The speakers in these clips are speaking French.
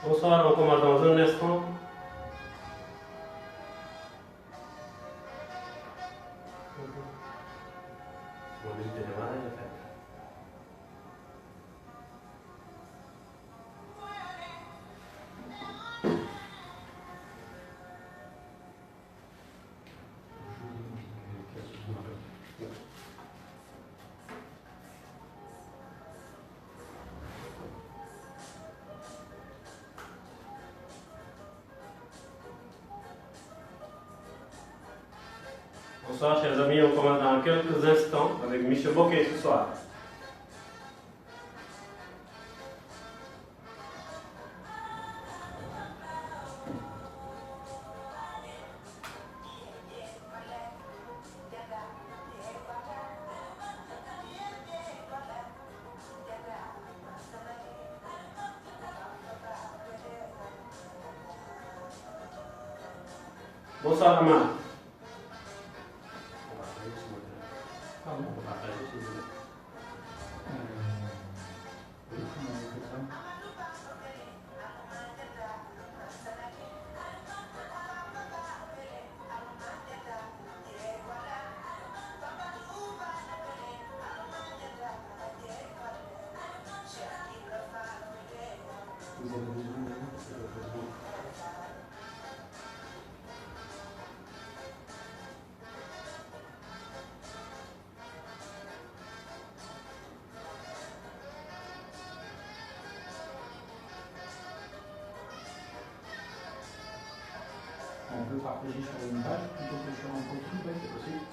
Bonsoir, on commence dans un instant. Bonsoir chers amis, on commence dans quelques instants avec M. Bokeh ce soir. Bonsoir Amar. On peut partager sur une page plutôt que sur un profil, oui, c'est possible.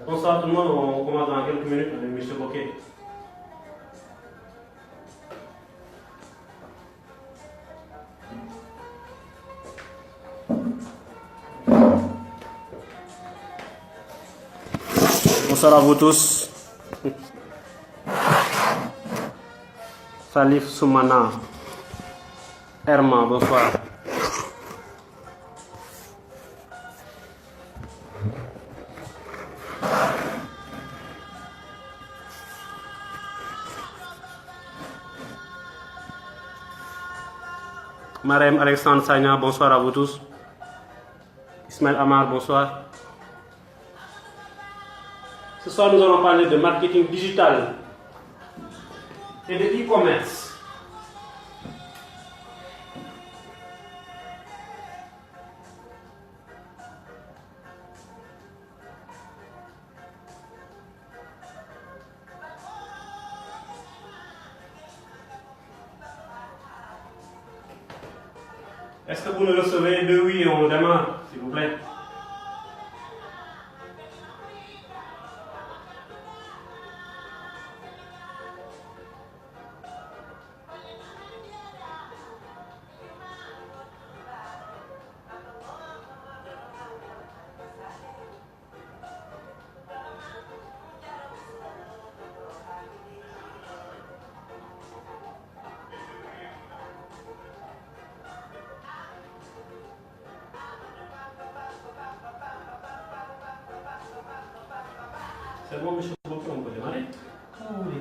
Bonsoir tout le monde, on commence dans quelques minutes avec M. Bokeh. Bonsoir à vous tous. Salif Soumana. Herman, bonsoir. Marem Alexandre Sagna, bonsoir à vous tous. Ismaël Amar, bonsoir. Ce soir, nous allons parler de marketing digital et de e-commerce. Est-ce que vous nous recevez de oui et on démarre, s'il vous plaît? C'est bon, monsieur Bokeh, on peut démarrer? Oui.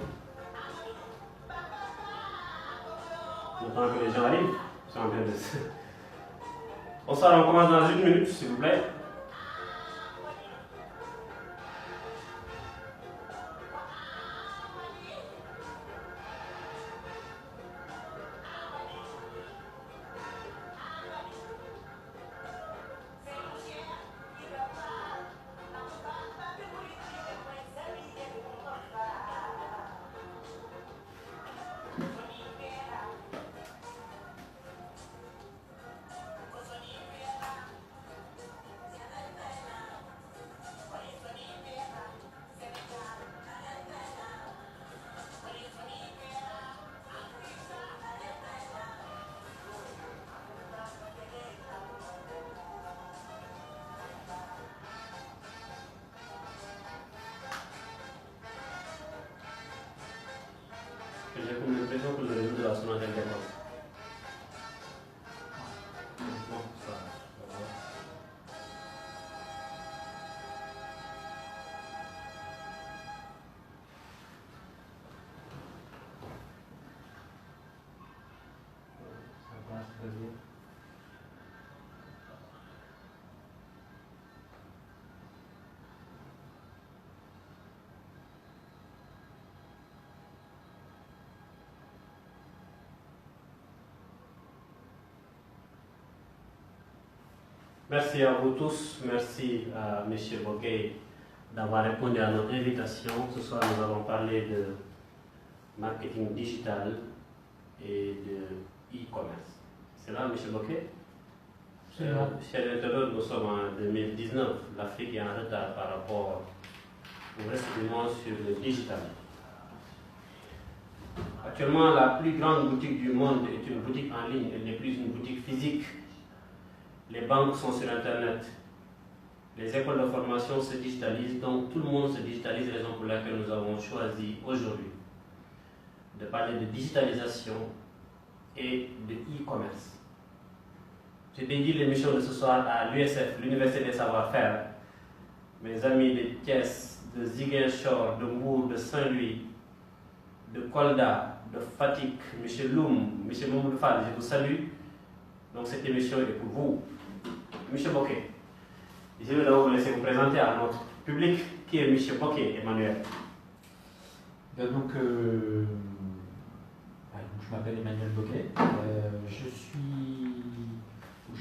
Le temps que les gens arrivent, c'est en train de... Bonsoir, on commence dans une minute, s'il vous plaît. J'ai comme l'impression que le réseau de la Sonatel dépend. Non, ça va. Ça passe très bien. Merci à vous tous, merci à M. Boquet d'avoir répondu à notre invitation. Ce soir, nous avons parlé de marketing digital et de e-commerce. C'est là, M. Boquet? Chers internautes, nous sommes en 2019. L'Afrique est en retard par rapport au reste du monde sur le digital. Actuellement, la plus grande boutique du monde est une boutique en ligne, elle n'est plus une boutique physique. Les banques sont sur Internet. Les écoles de formation se digitalisent, donc tout le monde se digitalise, raison pour laquelle nous avons choisi aujourd'hui de parler de digitalisation et de e-commerce. J'ai dédié l'émission de ce soir à l'USF, l'Université des Savoir-Faire. Mes amis de Thiès, de Ziguinchor, de Mbour, de Saint-Louis, de Kolda, de Fatick, M. Loum, M. Mamoudou Fall, je vous salue. Donc cette émission est pour vous. M. Boquet, je vais d'abord vous laisser vous présenter à notre public. Qui est M. Boquet, Emmanuel? Donc, je m'appelle Emmanuel Boquet. Je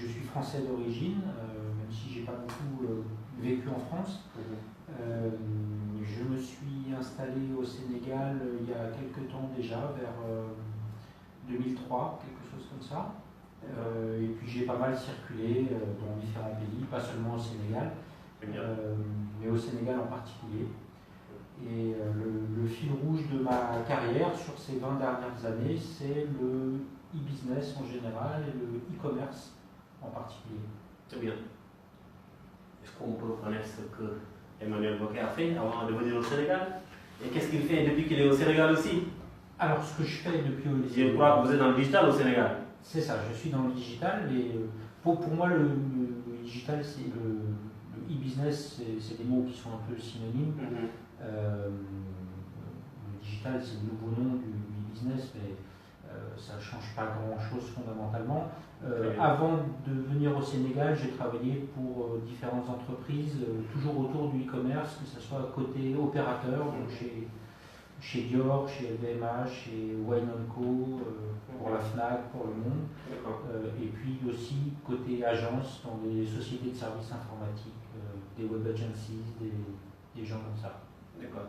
suis français d'origine, même si je n'ai pas beaucoup vécu en France. Je me suis installé au Sénégal il y a quelques temps déjà, vers 2003, quelque chose comme ça. Et puis j'ai pas mal circulé dans différents pays, pas seulement au Sénégal, mais au Sénégal en particulier. Et le fil rouge de ma carrière sur ces 20 dernières années, c'est le e-business en général et le e-commerce en particulier. Très bien. Est-ce qu'on peut connaître ce que Emmanuel Boquet a fait avant de venir au Sénégal? Et qu'est-ce qu'il fait depuis qu'il est au Sénégal aussi? Alors, ce que je fais depuis au Je crois que vous êtes dans le digital au Sénégal. C'est ça, je suis dans le digital. Et pour moi, le digital, c'est le e-business, c'est des mots qui sont un peu synonymes. Le digital, c'est le nouveau nom du e-business, mais ça ne change pas grand-chose fondamentalement. Avant de venir au Sénégal, j'ai travaillé pour différentes entreprises, toujours autour du e-commerce, que ce soit côté opérateur, donc chez Dior, chez LVMH, chez Wine & Co, pour la FNAC, pour Le Monde, et puis aussi côté agence, dans des sociétés de services informatiques, des web agencies, des gens comme ça. D'accord.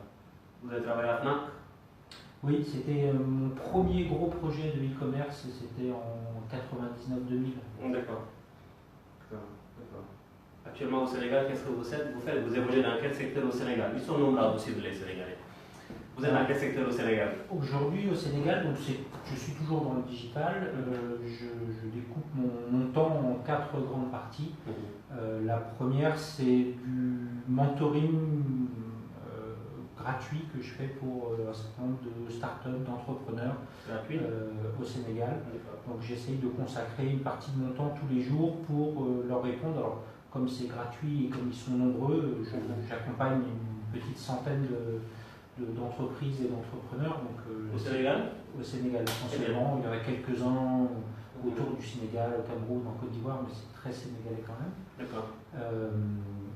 Vous avez travaillé à FNAC? Oui, c'était mon premier gros projet de e-commerce, c'était en 99-2000. D'accord. Actuellement au Sénégal, qu'est-ce que vous faites? Vous évoluez dans quel secteur au Sénégal? Ils sont nombreux à vous suivre, les Sénégalais. Vous êtes dans quel secteur au Sénégal? Aujourd'hui au Sénégal, donc je suis toujours dans le digital. Je découpe mon temps en 4 grandes parties. La première, c'est du mentoring gratuit que je fais pour un certain nombre de startups, d'entrepreneurs au Sénégal. Donc j'essaye de consacrer une partie de mon temps tous les jours pour leur répondre. Alors, comme c'est gratuit et comme ils sont nombreux, j'accompagne une petite centaine d'entreprises et d'entrepreneurs. Au Sénégal? Au Sénégal essentiellement. Il y en a quelques-uns autour du Sénégal, au Cameroun, en Côte d'Ivoire, mais c'est très sénégalais quand même. D'accord.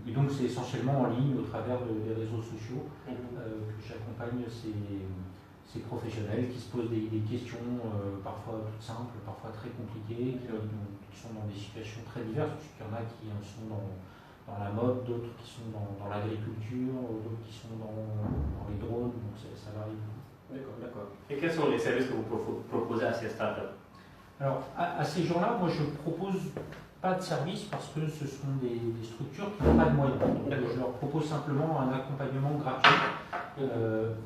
Et donc c'est essentiellement en ligne au travers des réseaux sociaux que j'accompagne ces professionnels qui se posent des questions parfois toutes simples, parfois très compliquées, qui sont dans des situations très diverses, puisqu'il y en a qui sont dans la mode, d'autres qui sont dans l'agriculture, d'autres qui sont dans les drones, donc ça varie beaucoup. D'accord. Et quels sont les services que vous proposez à ces startups? Alors à ces gens-là, moi je propose pas de service parce que ce sont des structures qui n'ont pas de moyens. Donc, je leur propose simplement un accompagnement gratuit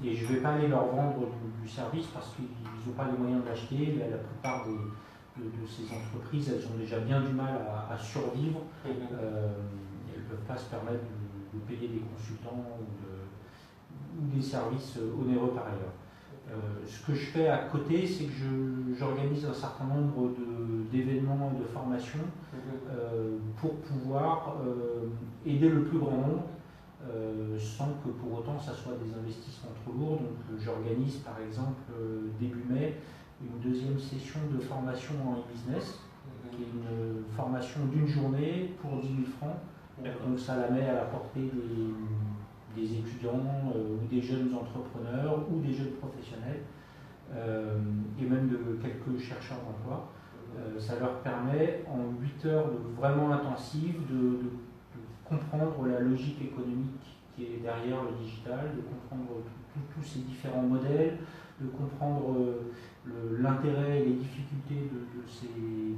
et je ne vais pas aller leur vendre du service parce qu'ils n'ont pas les moyens d'acheter. La plupart de ces entreprises, elles ont déjà bien du mal à survivre. Elles ne peuvent pas se permettre de payer des consultants ou des services onéreux par ailleurs. Ce que je fais à côté, c'est que j'organise un certain nombre d'événements et de formations pour pouvoir aider le plus grand nombre sans que pour autant ça soit des investissements trop lourds. Donc j'organise par exemple début mai une deuxième session de formation en e-business, qui est une formation d'une journée pour 10 000 francs. Donc ça la met à la portée des étudiants ou des jeunes entrepreneurs ou des jeunes professionnels et même de quelques chercheurs d'emploi. Ça leur permet en 8 heures vraiment intensives de comprendre la logique économique qui est derrière le digital, de comprendre tous ces différents modèles, de comprendre l'intérêt et les difficultés de ces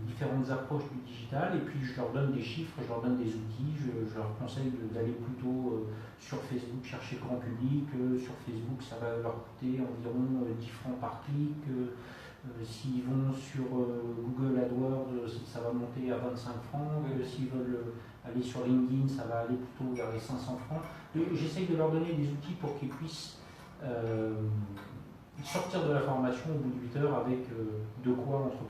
différentes approches du digital. Et puis je leur donne des chiffres, je leur donne des outils, je leur conseille d'aller plutôt sur Facebook chercher grand public. Sur Facebook, ça va leur coûter environ 10 francs par clic. S'ils vont sur Google AdWords, ça va monter à 25 francs. S'ils veulent aller sur LinkedIn, ça va aller plutôt vers les 500 francs. J'essaye de leur donner des outils pour qu'ils puissent sortir de la formation au bout de 8 heures avec de quoi entreprendre.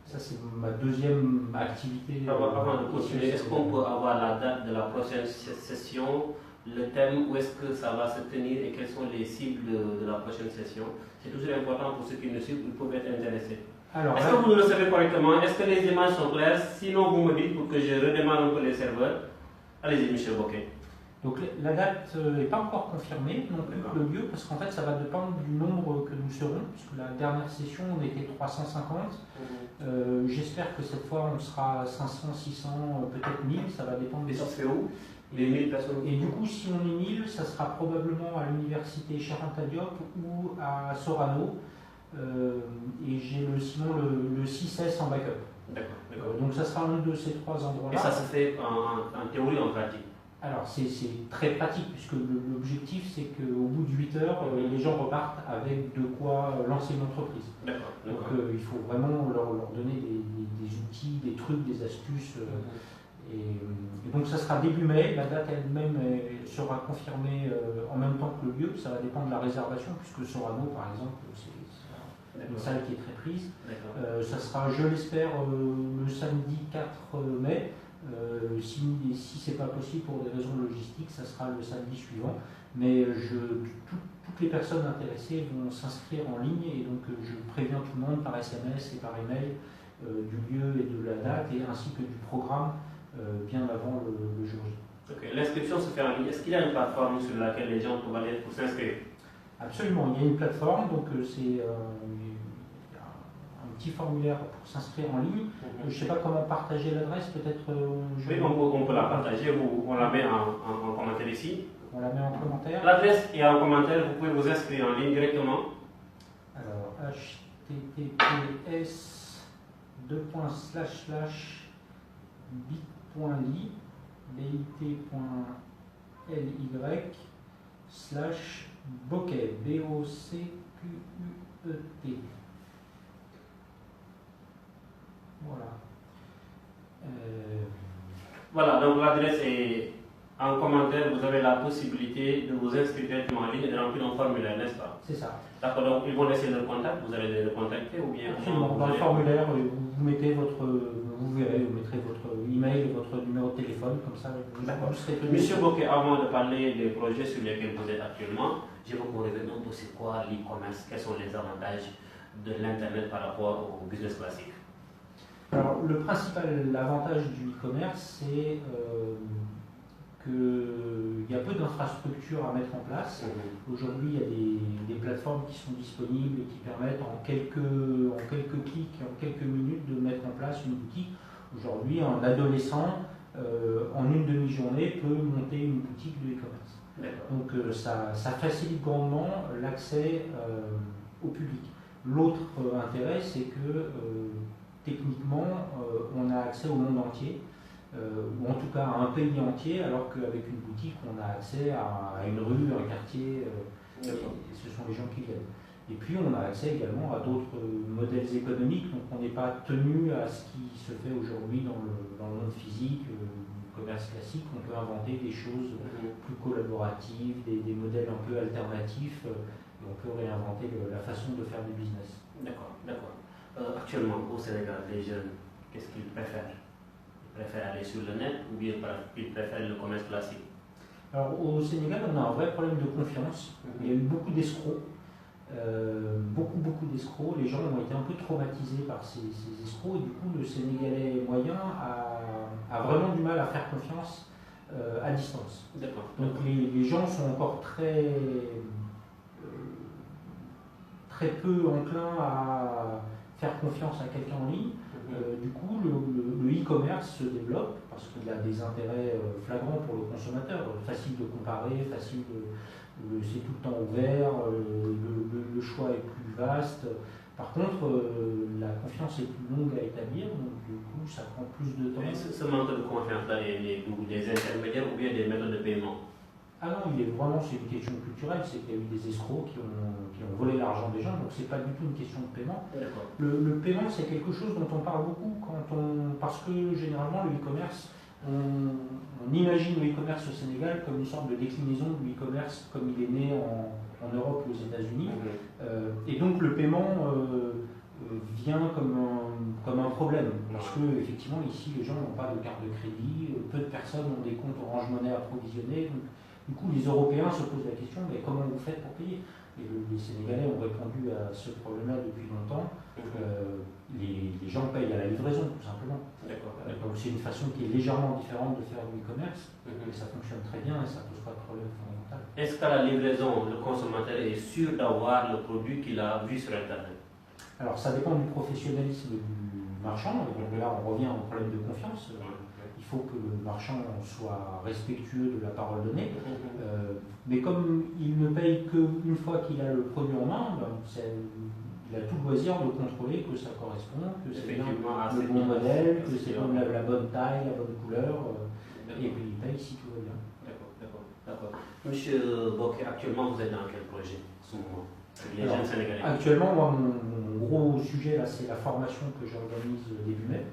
Ça, c'est ma deuxième activité. Avant de continuer, est-ce qu'on peut avoir la date de la prochaine session, le thème, où est-ce que ça va se tenir et quelles sont les cibles de la prochaine session? C'est toujours important pour ceux qui nous suivent, ils peuvent être intéressés. Est-ce que vous le savez correctement? Est-ce que les images sont claires? Sinon, vous me dites pour que je redémarre un peu les serveurs. Allez-y, Michel Bocquet. Donc la date n'est pas encore confirmée, non plus le lieu, parce qu'en fait ça va dépendre du nombre que nous serons, puisque la dernière session on était 350. J'espère que cette fois on sera 500, 600, peut-être 1000, ça va dépendre. Et ça se fait où? Les 1000 personnes? Et du coup, si on est 1000, ça sera probablement à l'université Charente Diop ou à Sorano. Et j'ai sinon le 6S en backup. D'accord. Donc ça sera un de ces trois endroits-là. Et ça se fait en théorie ou en pratique? Alors c'est très pratique, puisque l'objectif c'est qu'au bout de 8 heures, les gens repartent avec de quoi lancer une entreprise. D'accord. Donc il faut vraiment leur donner des outils, des trucs, des astuces. Et donc ça sera début mai, la date elle-même sera confirmée en même temps que le lieu, ça va dépendre de la réservation, puisque Sorano par exemple, c'est une salle qui est très prise. Ça sera, je l'espère, le samedi 4 mai. Si ce n'est pas possible pour des raisons logistiques, ça sera le samedi suivant. Mais toutes les personnes intéressées vont s'inscrire en ligne et donc je préviens tout le monde par SMS et par email du lieu et de la date et ainsi que du programme bien avant le jour J. L'inscription se fait en ligne. Est-ce qu'il y a une plateforme sur laquelle les gens peuvent aller pour s'inscrire? Absolument, il y a une plateforme, donc c'est un petit formulaire pour s'inscrire en ligne. Je ne sais pas comment partager l'adresse, peut-être. Oui, on peut la partager ou on la met en commentaire ici. On la met en commentaire. L'adresse est en commentaire, vous pouvez vous inscrire en ligne directement. Alors, https://bit.ly bit.ly/bocquet BOCQUET. Voilà, donc l'adresse est en commentaire. Vous avez la possibilité de vous inscrire directement en ligne et de remplir un formulaire, n'est-ce pas? C'est ça. D'accord, donc ils vont laisser leur contact, vous allez le contacter ou bien? Absolument, dans le formulaire, vous mettez vous mettrez votre email et votre numéro de téléphone, comme ça vous serez tenu. Monsieur Bocquet, avant de parler des projets sur lesquels vous êtes actuellement, je veux qu'on revienne un peu sur quoi l'e-commerce, quels sont les avantages de l'Internet par rapport au business classique. Alors, le principal avantage du e-commerce, c'est qu'il y a peu d'infrastructures à mettre en place. Aujourd'hui, il y a des plateformes qui sont disponibles et qui permettent en quelques clics, en quelques minutes de mettre en place une boutique. Aujourd'hui, un adolescent, en une demi-journée, peut monter une boutique de e-commerce. Donc ça facilite grandement l'accès au public. L'autre intérêt, c'est que techniquement, on a accès au monde entier, ou en tout cas à un pays entier, alors qu'avec une boutique, on a accès à une rue, un quartier, et ce sont les gens qui viennent. Et puis on a accès également à d'autres modèles économiques, donc on n'est pas tenu à ce qui se fait aujourd'hui dans le monde physique, commerce classique. On peut inventer des choses plus collaboratives, des modèles un peu alternatifs on peut réinventer la façon de faire du business. D'accord, d'accord. Actuellement, au Sénégal, les jeunes, qu'est-ce qu'ils préfèrent? Ils préfèrent aller sur le net ou bien ils préfèrent le commerce classique? Alors au Sénégal, on a un vrai problème de confiance. Il y a eu beaucoup d'escrocs, beaucoup d'escrocs. Les gens ont été un peu traumatisés par ces escrocs et du coup le Sénégalais moyen a vraiment du mal à faire confiance à distance. Donc les gens sont encore très peu enclins à faire confiance à quelqu'un en ligne. Du coup, le e-commerce se développe parce qu'il a des intérêts flagrants pour le consommateur. Facile de comparer, c'est tout le temps ouvert, le choix est plus vaste. Par contre, la confiance est plus longue à établir, donc du coup, ça prend plus de temps. Mais ce manque de confiance-là est né des intermédiaires ou bien des méthodes de paiement? Ah non, c'est une question culturelle, c'est qu'il y a eu des escrocs qui ont volé l'argent des gens, donc c'est pas du tout une question de paiement. Le paiement, c'est quelque chose dont on parle beaucoup parce que généralement le e-commerce, on imagine le e-commerce au Sénégal comme une sorte de déclinaison de l'e-commerce comme il est né en Europe ou aux États-Unis. Et donc le paiement vient comme un problème, parce que effectivement ici les gens n'ont pas de carte de crédit, peu de personnes ont des comptes Orange Money approvisionnés. Donc, du coup, les Européens se posent la question, mais comment vous faites pour payer? Et les Sénégalais ont répondu à ce problème-là depuis longtemps. Les gens payent à la livraison, tout simplement. Donc c'est une façon qui est légèrement différente de faire du e-commerce, et ça fonctionne très bien et ça ne pose pas de problème fondamental. Est-ce qu'à la livraison, le consommateur est sûr d'avoir le produit qu'il a vu sur Internet? Alors ça dépend du professionnalisme du marchand, et donc là on revient au problème de confiance. Il faut que le marchand soit respectueux de la parole donnée, mais comme il ne paye qu'une fois qu'il a le produit en main, il a tout le loisir de contrôler que ça correspond, que c'est bien le bon modèle, que c'est la bonne taille, la bonne couleur, et puis il paye si tout va bien. D'accord. Monsieur Bokeh, actuellement vous êtes dans quel projet en ce moment? Les jeunes Sénégalais. Actuellement, moi, mon gros sujet là, c'est la formation que j'organise début mai.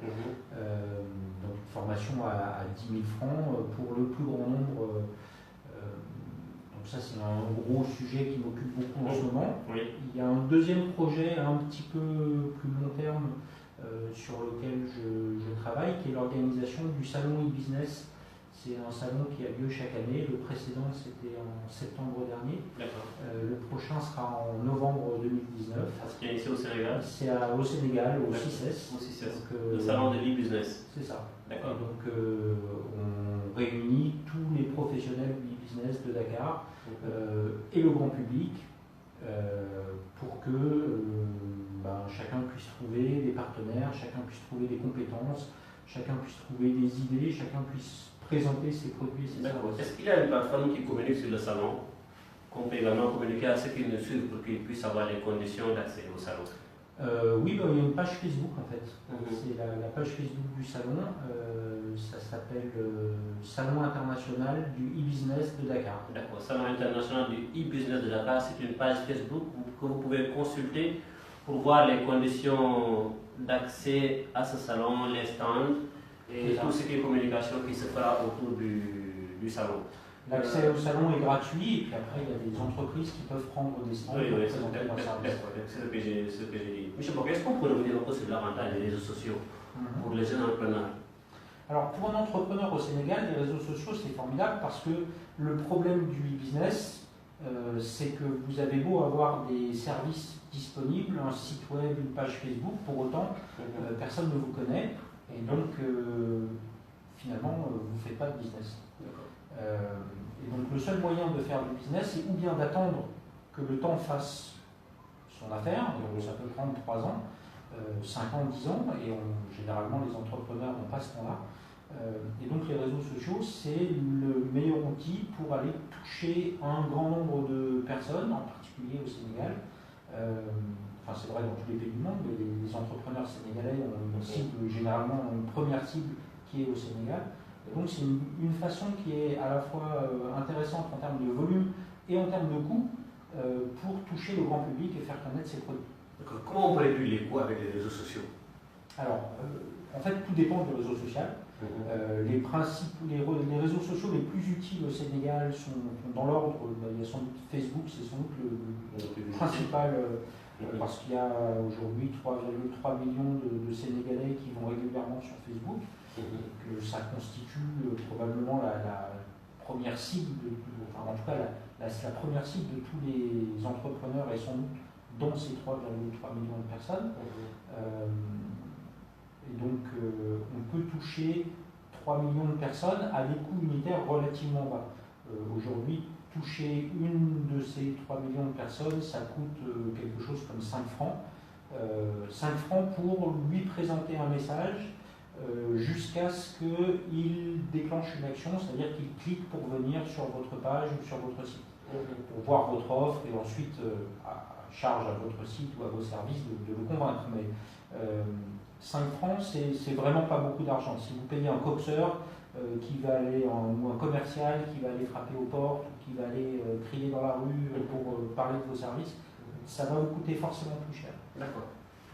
Donc une formation à 10 000 francs pour le plus grand nombre. Donc ça c'est un gros sujet qui m'occupe beaucoup en ce moment. Il y a un deuxième projet un petit peu plus long terme sur lequel je travaille, qui est l'organisation du salon e-business. C'est un salon qui a lieu chaque année. Le précédent c'était en septembre dernier. Le prochain sera en novembre 2019. C'est ici au Sénégal? C'est au Sénégal, au CICES. Le salon de l'e-business. C'est ça. D'accord. Donc on réunit tous les professionnels du e-business de Dakar et le grand public pour que chacun puisse trouver des partenaires, chacun puisse trouver des compétences, chacun puisse trouver des idées, chacun puisse présenter ses produits et ses services. Est-ce qu'il y a une plateforme qui communique sur le salon, qu'on peut également communiquer à ceux qui nous suivent pour qu'ils puissent avoir les conditions d'accès au salon? Oui, il y a une page Facebook en fait. C'est la page Facebook du salon. Ça s'appelle Salon international du e-business de Dakar. D'accord, Salon international du e-business de Dakar, c'est une page Facebook que vous pouvez consulter pour voir les conditions d'accès à ce salon, les stands et tout ce qui est communication qui se fera autour du salon. L'accès au salon est gratuit et puis après il y a des entreprises qui peuvent prendre des stands pour présenter leurs services. C'est ce que j'ai dit. Monsieur Bokeh, est-ce qu'on peut revenir un peu sur l'avantage des réseaux sociaux pour les jeunes entrepreneurs? Alors pour un entrepreneur au Sénégal, les réseaux sociaux c'est formidable parce que le problème du e-business, c'est que vous avez beau avoir des services disponibles, un site web, une page Facebook, pour autant personne ne vous connaît et donc finalement vous ne faites pas de business. Et donc le seul moyen de faire du business, c'est ou bien d'attendre que le temps fasse son affaire, donc ça peut prendre 3 ans, 5 ans, 10 ans, et généralement les entrepreneurs n'ont pas ce temps-là. Et donc les réseaux sociaux, c'est le meilleur outil pour aller toucher un grand nombre de personnes, en particulier au Sénégal. C'est vrai dans tous les pays du monde, mais les entrepreneurs sénégalais ont une cible, généralement une première cible qui est au Sénégal. Et donc c'est une façon qui est à la fois intéressante en termes de volume et en termes de coût pour toucher le grand public et faire connaître ses produits. Comment on peut réduire les coûts avec les réseaux sociaux? Alors, en fait, tout dépend du réseau social. Les réseaux sociaux les plus utiles au Sénégal sont dans l'ordre, il y a sans doute Facebook, c'est sans doute le principal, parce qu'il y a aujourd'hui 3,3 millions de Sénégalais qui vont régulièrement sur Facebook, que ça constitue probablement la première cible, enfin en tout cas la première cible de tous les entrepreneurs et sans doute dans ces 3,3 millions de personnes. Et donc, on peut toucher 3 millions de personnes à des coûts unitaires relativement bas. Aujourd'hui, toucher une de ces 3 millions de personnes, ça coûte quelque chose comme 5 francs. 5 francs pour lui présenter un message jusqu'à ce qu'il déclenche une action, c'est-à-dire qu'il clique pour venir sur votre page ou sur votre site, pour voir votre offre et ensuite charge à votre site ou à vos services de le convaincre. Mais 5 francs, c'est vraiment pas beaucoup d'argent. Si vous payez un coxeur qui va aller ou un commercial qui va aller frapper aux portes, qui va aller crier dans la rue pour parler de vos services, ça va vous coûter forcément plus cher. D'accord.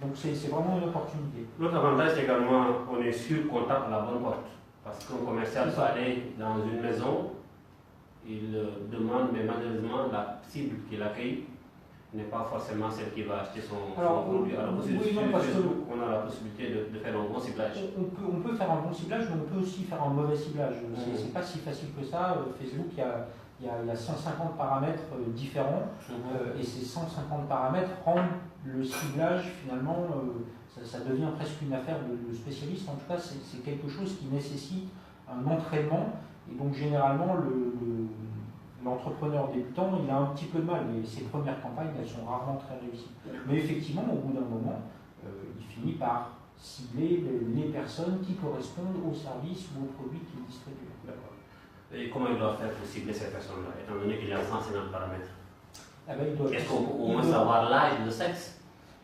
Donc c'est vraiment une opportunité. L'autre avantage, c'est également on est sûr qu'on tape à la bonne porte. Parce qu'un commercial peut aller dans une maison, il demande, mais malheureusement, la cible qu'il accueille n'est pas forcément celle qui va acheter son produit. Alors, on a la possibilité de faire un bon ciblage. On peut faire un bon ciblage, mais on peut aussi faire un mauvais ciblage. C'est pas si facile que ça. Facebook, il y a 150 paramètres différents, et ces 150 paramètres rendent le ciblage, finalement, ça devient presque une affaire de spécialiste. En tout cas, c'est quelque chose qui nécessite un entraînement, et donc généralement, l'entrepreneur débutant, il a un petit peu de mal, mais ses premières campagnes, elles sont rarement très réussies. Mais effectivement, au bout d'un moment, il finit par cibler les personnes qui correspondent aux services ou aux produits qu'il distribue. D'accord. Et comment il doit faire pour cibler ces personnes-là, étant donné qu'il y a 150 paramètres? Est-ce qu'on peut au moins savoir l'âge, le sexe?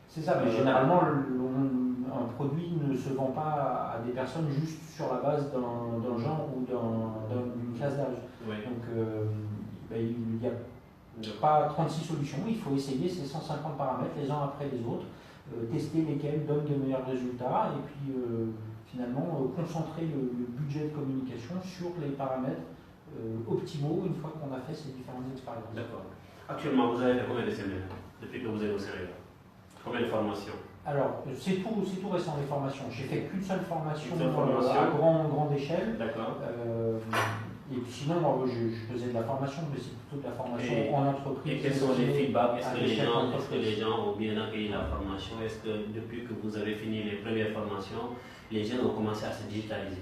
C'est ça, mais généralement, un produit ne se vend pas à des personnes juste sur la base d'un genre ou d'une classe d'âge. Oui. Donc, il n'y a pas 36 solutions, il faut essayer ces 150 paramètres les uns après les autres, tester lesquels donnent de meilleurs résultats et puis finalement concentrer le budget de communication sur les paramètres optimaux une fois qu'on a fait ces différentes expériences. D'accord. Actuellement, vous avez fait combien de séminaires depuis que vous êtes au Sénégal? Combien de formations? Alors, c'est tout récent les formations. J'ai fait qu'une seule formation à grande échelle. D'accord. Et puis sinon, je faisais de la formation, mais c'est plutôt de la formation en entreprise. Et quels sont les feedbacks? Est-ce que les gens ont bien accueilli la formation? Est-ce que depuis que vous avez fini les premières formations, les jeunes ont commencé à se digitaliser?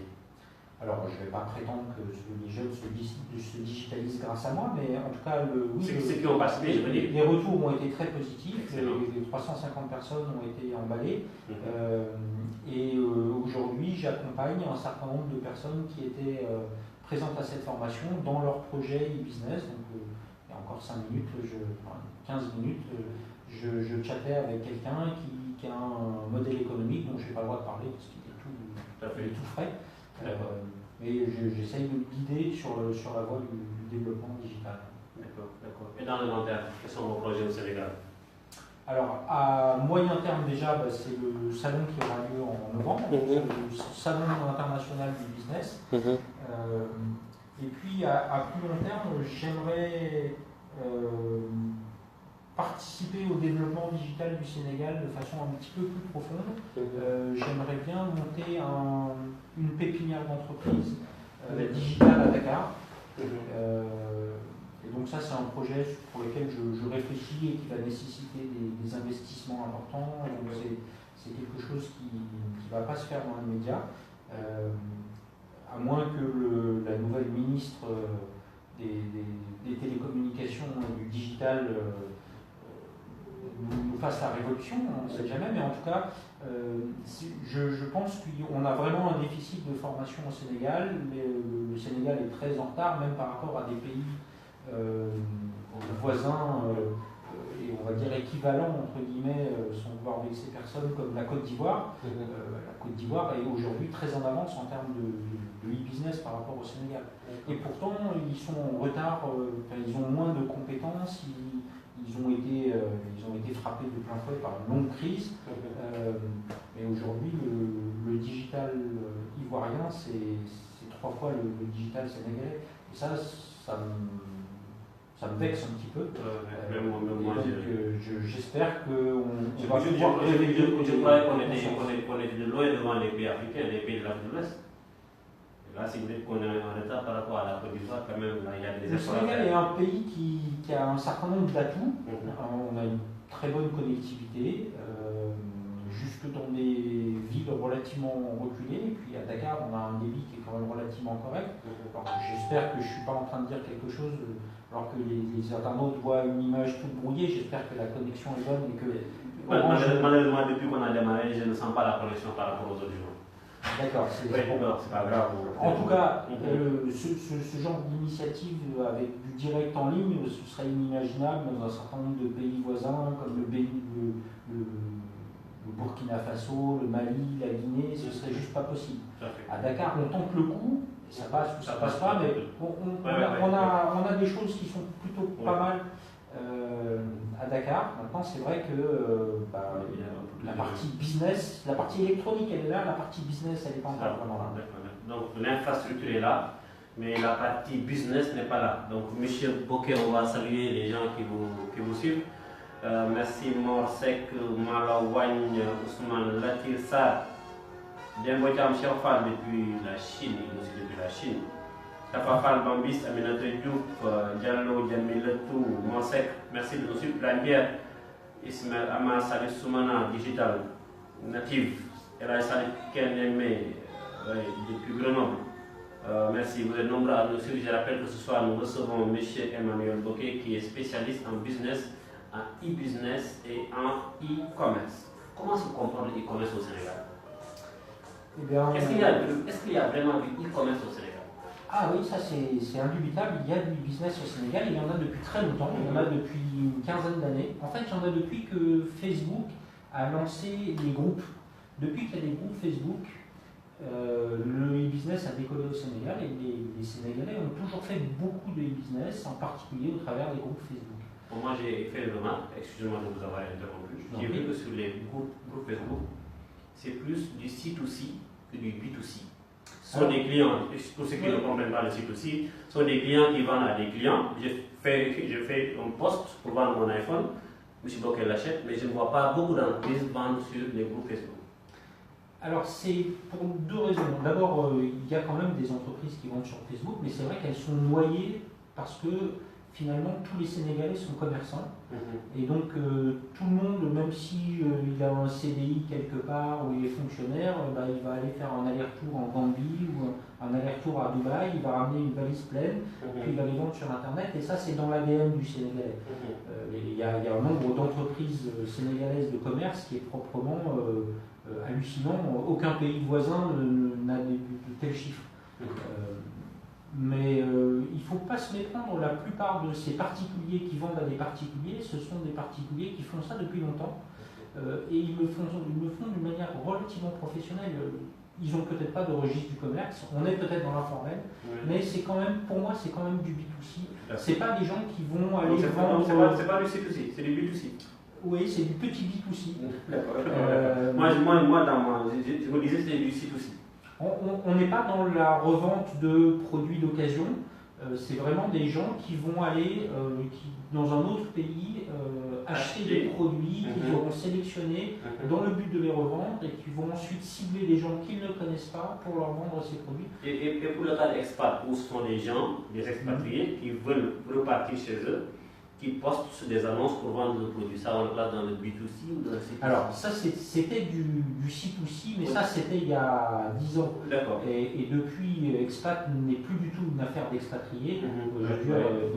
Alors, je ne vais pas prétendre que les jeunes se digitalisent grâce à moi, mais en tout cas, ceux qui ont participé, je veux dire. Les retours ont été très positifs. Les 350 personnes ont été emballées. Et aujourd'hui, j'accompagne un certain nombre de personnes qui étaient présentes à cette formation dans leur projet e-business. Donc, il y a encore 15 minutes, je chattais avec quelqu'un qui a un modèle économique dont je n'ai pas le droit de parler parce qu'il est tout frais. Mais j'essaye de le guider sur la voie du développement digital. D'accord. Et dans le long terme, quels sont vos projets au Sénégal? Alors, à moyen terme déjà, c'est le salon qui aura lieu en novembre, le salon international du business. Et puis, à plus long terme, j'aimerais participer au développement digital du Sénégal de façon un petit peu plus profonde. J'aimerais bien monter une pépinière d'entreprise digitale à Dakar. Et donc ça, c'est un projet pour lequel je réfléchis et qui va nécessiter des investissements importants. Donc c'est quelque chose qui ne va pas se faire dans l'immédiat, à moins que la nouvelle ministre des télécommunications et du digital nous fasse la révolution, on ne sait jamais, mais en tout cas, je pense qu'on a vraiment un déficit de formation au Sénégal. Le Sénégal est très en retard, même par rapport à des pays voisins, et on va dire équivalents, entre guillemets, sans vouloir vexer personne, comme la Côte d'Ivoire. La Côte d'Ivoire est aujourd'hui très en avance en termes de e-business par rapport au Sénégal. Et pourtant, ils sont en retard, ils ont moins de compétences, ils ils ont été frappés de plein fouet par une longue crise. Mais aujourd'hui, le digital ivoirien, c'est 3 fois le digital sénégalais. Et ça me vexe un petit peu. J'espère qu'on va pouvoir réveiller. Je croyais qu'on était de loin devant les pays africains, les pays de l'Afrique de l'Ouest. Là, si vous dites qu'on est en retard par rapport à la Côte d'Ivoire, quand même, là, il y a des efforts. Le Sénégal est un pays qui a un certain nombre d'atouts. On a une très bonne connectivité, jusque dans des villes relativement reculées. Et puis à Dakar, on a un débit qui est quand même relativement correct. J'espère que je ne suis pas en train de dire quelque chose alors que les internautes voient une image toute brouillée. J'espère que la connexion est bonne et que. Malheureusement, depuis qu'on a démarré, je ne sens pas la connexion par rapport aux autres jours. D'accord, c'est pas grave. En tout cas, ce genre d'initiative avec du direct en ligne, ce serait inimaginable dans un certain nombre de pays voisins comme le Burkina Faso, le Mali, la Guinée, ce serait juste pas possible. À Dakar, on tente le coup, ça passe ou ça passe pas, mais on a des choses qui sont plutôt pas mal à Dakar. Maintenant, c'est vrai que la partie business, la partie électronique, elle est là, la partie business, elle n'est pas encore vraiment là. Donc l'infrastructure est là, mais la partie business n'est pas là. Donc, Monsieur Bokeh, on va saluer les gens qui vous suivent. Merci Morsek, Malawagne, Ousmane Latir Sar, Demboyam Cherfal depuis la Chine, aussi depuis la Chine. Tafafal Bambis, Aminata Diouf, Diallo, Djamilatou, Morsek, merci de nous suivre. Planguerre, Ismaël Ama, Salif Soumana, Digital, Native, Elay Salif Keneme, depuis Grenoble. Merci, vous êtes nombreux à nous suivre. Je rappelle que ce soir, nous recevons M. Emmanuel Bokeh, qui est spécialiste en business, en e-business et en e-commerce. Comment se comporte le e-commerce au Sénégal? Est-ce qu'il y a vraiment du e-commerce au Sénégal? Ah oui, ça c'est indubitable. Il y a du business au Sénégal, il y en a depuis très longtemps, il y en a depuis une quinzaine d'années. En fait, il y en a depuis que Facebook a lancé les groupes. Depuis qu'il y a des groupes Facebook, le e-business a décollé au Sénégal et les Sénégalais ont toujours fait beaucoup de e-business, en particulier au travers des groupes Facebook. Bon, moi j'ai fait le remarque, excusez-moi de vous avoir interrompu, j'ai vu que sur les groupes Facebook, c'est plus du C2C que du B2C. Ce sont des clients, pour ceux qui ne comprennent pas le C2C, ce sont des clients qui vendent à des clients. Je fais un post pour vendre mon iPhone, M. Bokeh l'achète, mais je ne vois pas beaucoup d'entreprises vendre sur les groupes Facebook. Alors c'est pour 2 raisons. D'abord, il y a quand même des entreprises qui vendent sur Facebook, mais c'est vrai qu'elles sont noyées parce que finalement tous les Sénégalais sont commerçants. Et donc tout le monde, même si il a un CDI quelque part ou il est fonctionnaire, il va aller faire un aller-retour en Gambie ou un aller-retour à Dubaï, il va ramener une valise pleine, puis il va les vendre sur Internet, et ça c'est dans l'ADN du Sénégalais. Il y a un nombre d'entreprises sénégalaises de commerce qui est proprement hallucinant. Aucun pays voisin n'a de tels chiffres. Mais il ne faut pas se méprendre, la plupart de ces particuliers qui vendent à des particuliers, ce sont des particuliers qui font ça depuis longtemps. Et ils le font d'une manière relativement professionnelle. Ils n'ont peut-être pas de registre du commerce, on est peut-être dans l'informel, mais c'est quand même, pour moi, c'est quand même du B2C. C'est pas des gens qui vont aller vendre. C'est pas du C2C, c'est du B2C. Oui, c'est du petit B2C. Moi, je me disais que c'était du C2C. On n'est pas dans la revente de produits d'occasion, c'est vraiment des gens qui vont aller dans un autre pays acheter des produits qu'ils auront sélectionnés dans le but de les revendre et qui vont ensuite cibler des gens qu'ils ne connaissent pas pour leur vendre ces produits. Et pour le cas d'expat, où ce sont des gens, des expatriés qui veulent repartir chez eux, qui postent sur des annonces pour vendre le produit. Ça, on le place dans le B2C ou dans le C2C? Alors, ça, c'était du C2C, mais ça, c'était il y a 10 ans. D'accord. Et depuis, Expat n'est plus du tout une affaire d'expatriés.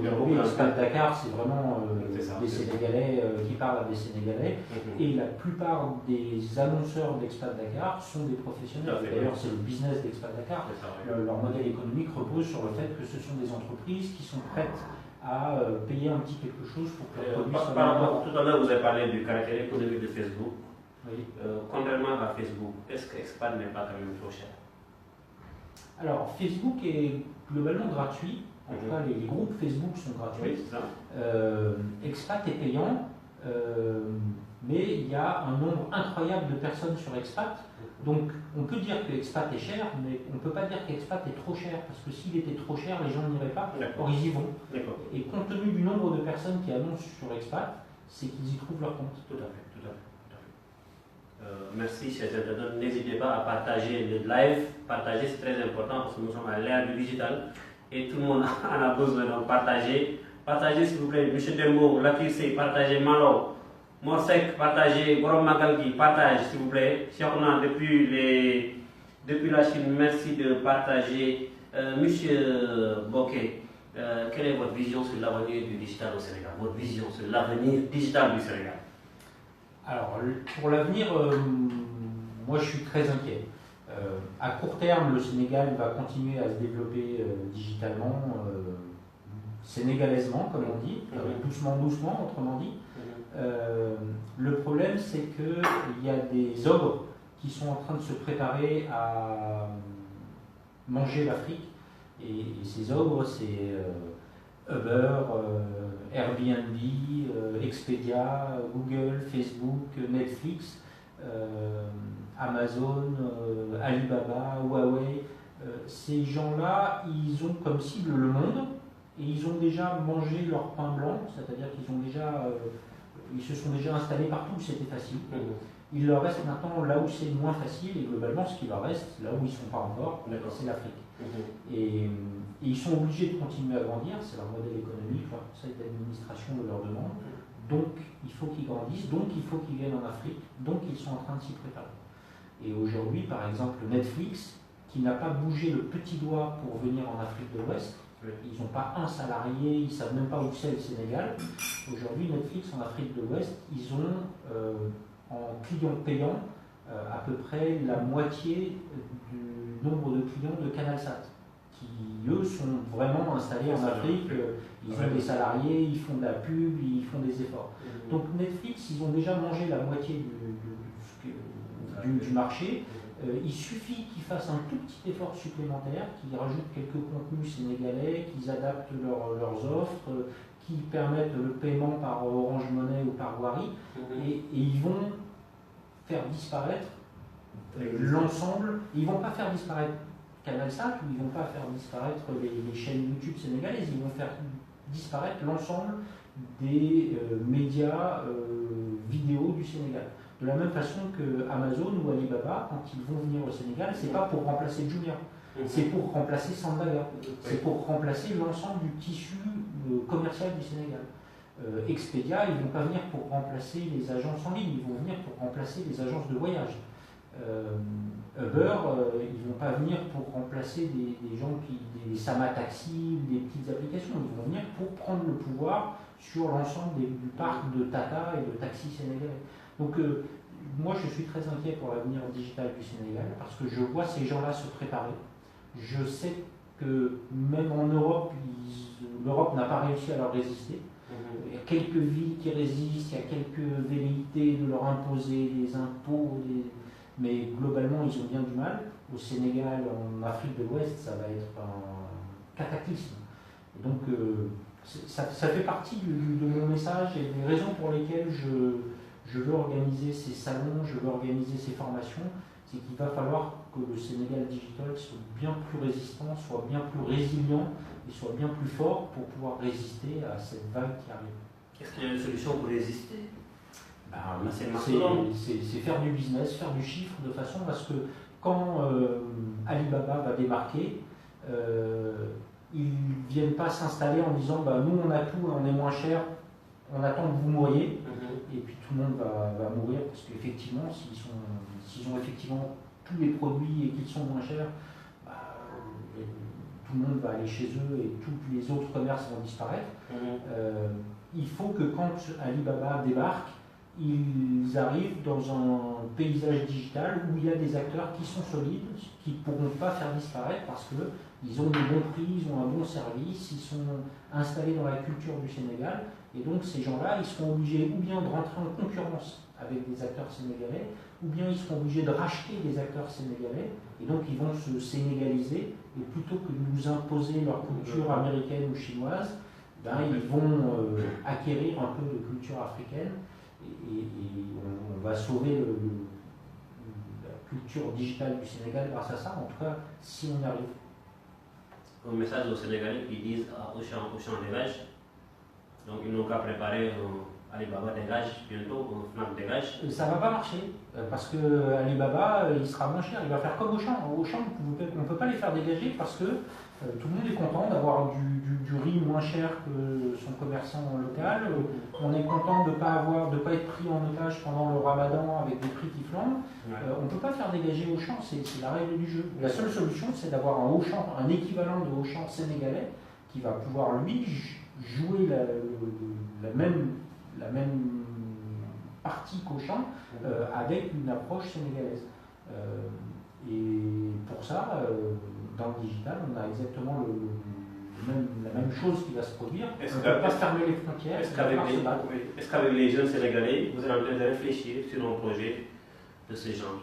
Aujourd'hui, Expat Dakar, c'est vraiment des Sénégalais qui parlent à des Sénégalais. Et la plupart des annonceurs d'Expat Dakar sont des professionnels. D'ailleurs, c'est le business d'Expat Dakar. Leur modèle économique repose sur le fait que ce sont des entreprises qui sont prêtes à payer un petit quelque chose pour que le produit soit... Tout à l'heure, vous avez parlé du caractère économique de Facebook. Oui. Contrairement à Facebook, est-ce qu'Expat n'est pas quand même trop cher? Alors, Facebook est globalement gratuit En tout cas, les groupes Facebook sont gratuits. Oui, c'est ça. Expat est payant, mais il y a un nombre incroyable de personnes sur Expat. Donc on peut dire que Expat est cher, mais on ne peut pas dire qu'Expat est trop cher, parce que s'il était trop cher, les gens n'iraient pas, or ils y vont. Et compte tenu du nombre de personnes qui annoncent sur Expat, c'est qu'ils y trouvent leur compte. Tout à fait, tout à fait. Merci, chers internautes. N'hésitez pas à partager le live. Partager, c'est très important parce que nous sommes à l'ère du digital et tout le monde en a besoin. Donc, partagez. Partagez, s'il vous plaît. Monsieur Dembo, Lakirse, partagez. Malo, Morsek, partagez. Gorom Magalgi, partage, s'il vous plaît. Cheikhna, depuis la Chine, merci de partager. Monsieur Bokeh, quelle est votre vision sur l'avenir du digital au Sénégal? Votre vision sur l'avenir digital du Sénégal? Alors, pour l'avenir, moi je suis très inquiet. À court terme, le Sénégal va continuer à se développer digitalement, sénégalaisement, comme on dit, doucement, doucement, autrement dit. Le problème, c'est qu'il y a des ogres qui sont en train de se préparer à manger l'Afrique. Et ces ogres, c'est Uber, Airbnb, Expedia, Google, Facebook, Netflix, Amazon, Alibaba, Huawei. Ces gens-là, ils ont comme cible le monde et ils ont déjà mangé leur pain blanc, c'est-à-dire ils se sont déjà installés partout où c'était facile. Il leur reste maintenant là où c'est moins facile et globalement ce qui leur reste, là où ils ne sont pas encore, c'est l'Afrique. Et ils sont obligés de continuer à grandir, c'est leur modèle économique, leur conseil d'administration le leur demande. Donc il faut qu'ils grandissent, donc il faut qu'ils viennent en Afrique, donc ils sont en train de s'y préparer. Et aujourd'hui, par exemple, Netflix, qui n'a pas bougé le petit doigt pour venir en Afrique de l'Ouest, ils n'ont pas un salarié, ils ne savent même pas où c'est le Sénégal. Aujourd'hui, Netflix en Afrique de l'Ouest, ils ont en clients payants à peu près la moitié du nombre de clients de CanalSat, qui eux sont vraiment installés en Afrique, ils ont des salariés, ils font de la pub, ils font des efforts. Donc Netflix, ils ont déjà mangé la moitié du marché. Il suffit qu'ils fassent un tout petit effort supplémentaire, qu'ils rajoutent quelques contenus sénégalais, qu'ils adaptent leurs offres, qui permettent le paiement par Orange Money ou par Wari, et ils vont faire disparaître l'ensemble. Ils ne vont pas faire disparaître CanalSat, ou ils ne vont pas faire disparaître les chaînes YouTube sénégalaises, ils vont faire disparaître l'ensemble des médias vidéo du Sénégal. De la même façon que Amazon ou Alibaba, quand ils vont venir au Sénégal, c'est pas pour remplacer Jumia, c'est pour remplacer Sandaga, c'est pour remplacer l'ensemble du tissu commercial du Sénégal. Expedia, ils ne vont pas venir pour remplacer les agences en ligne, ils vont venir pour remplacer les agences de voyage. Uber, ils ne vont pas venir pour remplacer des gens des Sama Taxi, des petites applications, ils vont venir pour prendre le pouvoir sur l'ensemble du parc de Tata et de taxis sénégalais. Donc moi je suis très inquiet pour l'avenir digital du Sénégal parce que je vois ces gens-là se préparer. Je sais que même en Europe, l'Europe n'a pas réussi à leur résister. Il y a quelques villes qui résistent, il y a quelques velléités de leur imposer des impôts, mais globalement ils ont bien du mal. Au Sénégal, en Afrique de l'Ouest, ça va être un cataclysme. Et donc ça fait partie de mon message et des raisons pour lesquelles je veux organiser ces salons, je veux organiser ces formations, c'est qu'il va falloir que le Sénégal digital soit bien plus résistant, soit bien plus résilient et soit bien plus fort pour pouvoir résister à cette vague qui arrive. Est-ce qu'il y a une solution pour résister? C'est faire du business, faire du chiffre de façon à ce que quand Alibaba va débarquer, ils ne viennent pas s'installer en disant nous on a tout, on est moins cher, on attend que vous mouriez, et puis tout le monde va mourir parce qu'effectivement, s'ils ont effectivement tous les produits et qu'ils sont moins chers, tout le monde va aller chez eux et tous les autres commerces vont disparaître. Il faut que quand Alibaba débarque, ils arrivent dans un paysage digital où il y a des acteurs qui sont solides, qui ne pourront pas faire disparaître parce qu'ils ont des bons prix, ils ont un bon service, ils sont installés dans la culture du Sénégal. Et donc ces gens-là, ils seront obligés ou bien de rentrer en concurrence avec avec des acteurs sénégalais, ou bien ils seront obligés de racheter des acteurs sénégalais, et donc ils vont se sénégaliser, et plutôt que de nous imposer leur culture américaine ou chinoise, ben, ils vont acquérir un peu de culture africaine, et on va sauver la culture digitale du Sénégal grâce à ça, en tout cas si on y arrive. Un message aux Sénégalais qui disent Auchan dégage. Donc ils n'ont qu'à préparer Alibaba dégage bientôt, Fnac dégage. Ça ne va pas marcher, parce que Alibaba, il sera moins cher, il va faire comme Auchan. Auchan, on ne peut pas les faire dégager parce que tout le monde est content d'avoir du riz moins cher que son commerçant local. On est content de ne pas être pris en otage pendant le ramadan avec des prix qui flambent. On ne peut pas faire dégager Auchan, c'est la règle du jeu. La seule solution, c'est d'avoir un équivalent de Auchan sénégalais qui va pouvoir, lui, jouer la même partie qu'Auchan avec une approche sénégalaise. Et pour ça, dans le digital, on a exactement la même chose qui va se produire. On ne peut pas fermer les frontières. Est-ce qu'avec les jeunes Sénégalais, vous êtes en train de réfléchir sur un projet de ce genre?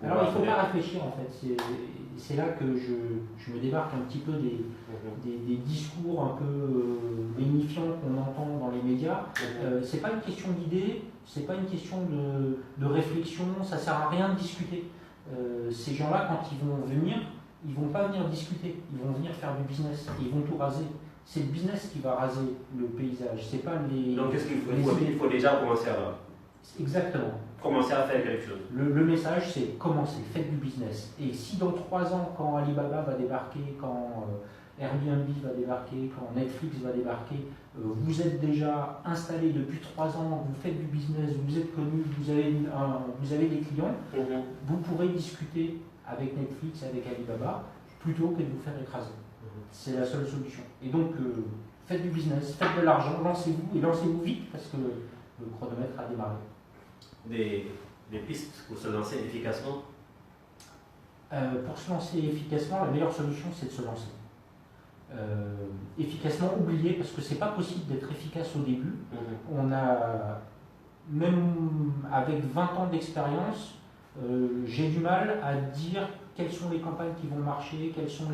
Alors il ne faut pas réfléchir en fait. C'est là que je me démarque un petit peu des discours un peu lénifiants qu'on entend dans les médias. C'est pas une question d'idée, c'est pas une question de réflexion, ça sert à rien de discuter. Ces gens-là, quand ils vont venir, ils vont pas venir discuter, ils vont venir faire du business, ils vont tout raser. C'est le business qui va raser le paysage, c'est pas les... Donc qu'est-ce qu'il faut? Il faut déjà commencer à... Exactement. Commencer à faire quelque chose. Le message, c'est commencer, faites du business. Et si dans 3 ans, quand Alibaba va débarquer, quand Airbnb va débarquer, quand Netflix va débarquer, vous êtes déjà installé depuis 3 ans, vous faites du business, vous êtes connu, vous avez des clients, vous pourrez discuter avec Netflix, avec Alibaba, plutôt que de vous faire écraser. C'est la seule solution. Et donc, faites du business, faites de l'argent, lancez-vous, et lancez-vous vite, parce que le chronomètre a démarré. Des pistes pour se lancer efficacement? Pour se lancer efficacement, la meilleure solution, c'est de se lancer. Efficacement, oublier, parce que c'est pas possible d'être efficace au début. On a, même avec 20 ans d'expérience, j'ai du mal à dire quelles sont les campagnes qui vont marcher, quels sont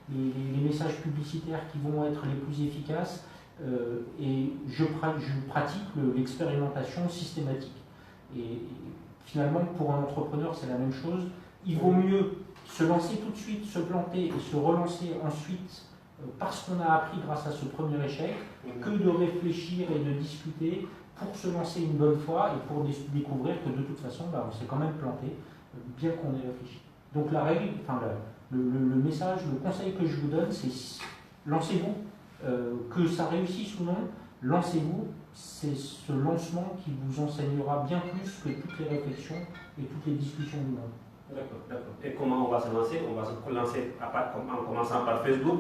les messages publicitaires qui vont être les plus efficaces, et je pratique l'expérimentation systématique. Et finalement, pour un entrepreneur, c'est la même chose. Il vaut mieux se lancer tout de suite, se planter et se relancer ensuite parce qu'on a appris grâce à ce premier échec, que de réfléchir et de discuter pour se lancer une bonne fois et pour découvrir que de toute façon, on s'est quand même planté, bien qu'on ait réfléchi. Donc la règle, enfin le message, le conseil que je vous donne, c'est lancez-vous, que ça réussisse ou non, lancez-vous. C'est ce lancement qui vous enseignera bien plus que toutes les réflexions et toutes les discussions du monde. D'accord. Et comment on va se lancer? On va se lancer en commençant par Facebook,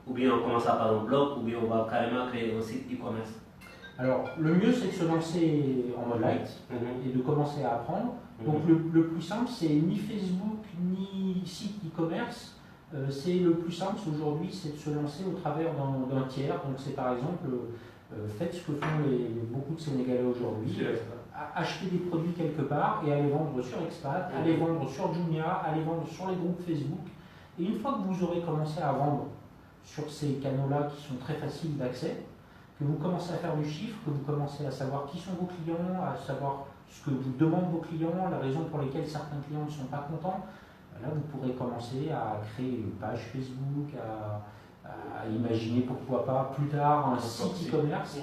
ou bien en commençant par un blog, ou bien on va carrément créer un site e-commerce? Alors, le mieux, c'est de se lancer en mode light et de commencer à apprendre. Donc, le plus simple, c'est ni Facebook, ni site e-commerce. C'est le plus simple aujourd'hui, c'est de se lancer au travers d'un tiers. Donc, c'est par exemple... faites ce que font beaucoup de Sénégalais aujourd'hui, acheter des produits quelque part et aller vendre sur Expat, aller vendre sur Jumia, aller vendre sur les groupes Facebook. Et une fois que vous aurez commencé à vendre sur ces canaux-là qui sont très faciles d'accès, que vous commencez à faire du chiffre, que vous commencez à savoir qui sont vos clients, à savoir ce que vous demandent vos clients, la raison pour laquelle certains clients ne sont pas contents, là vous pourrez commencer à créer une page Facebook, à imaginer pourquoi pas plus tard un site e-commerce,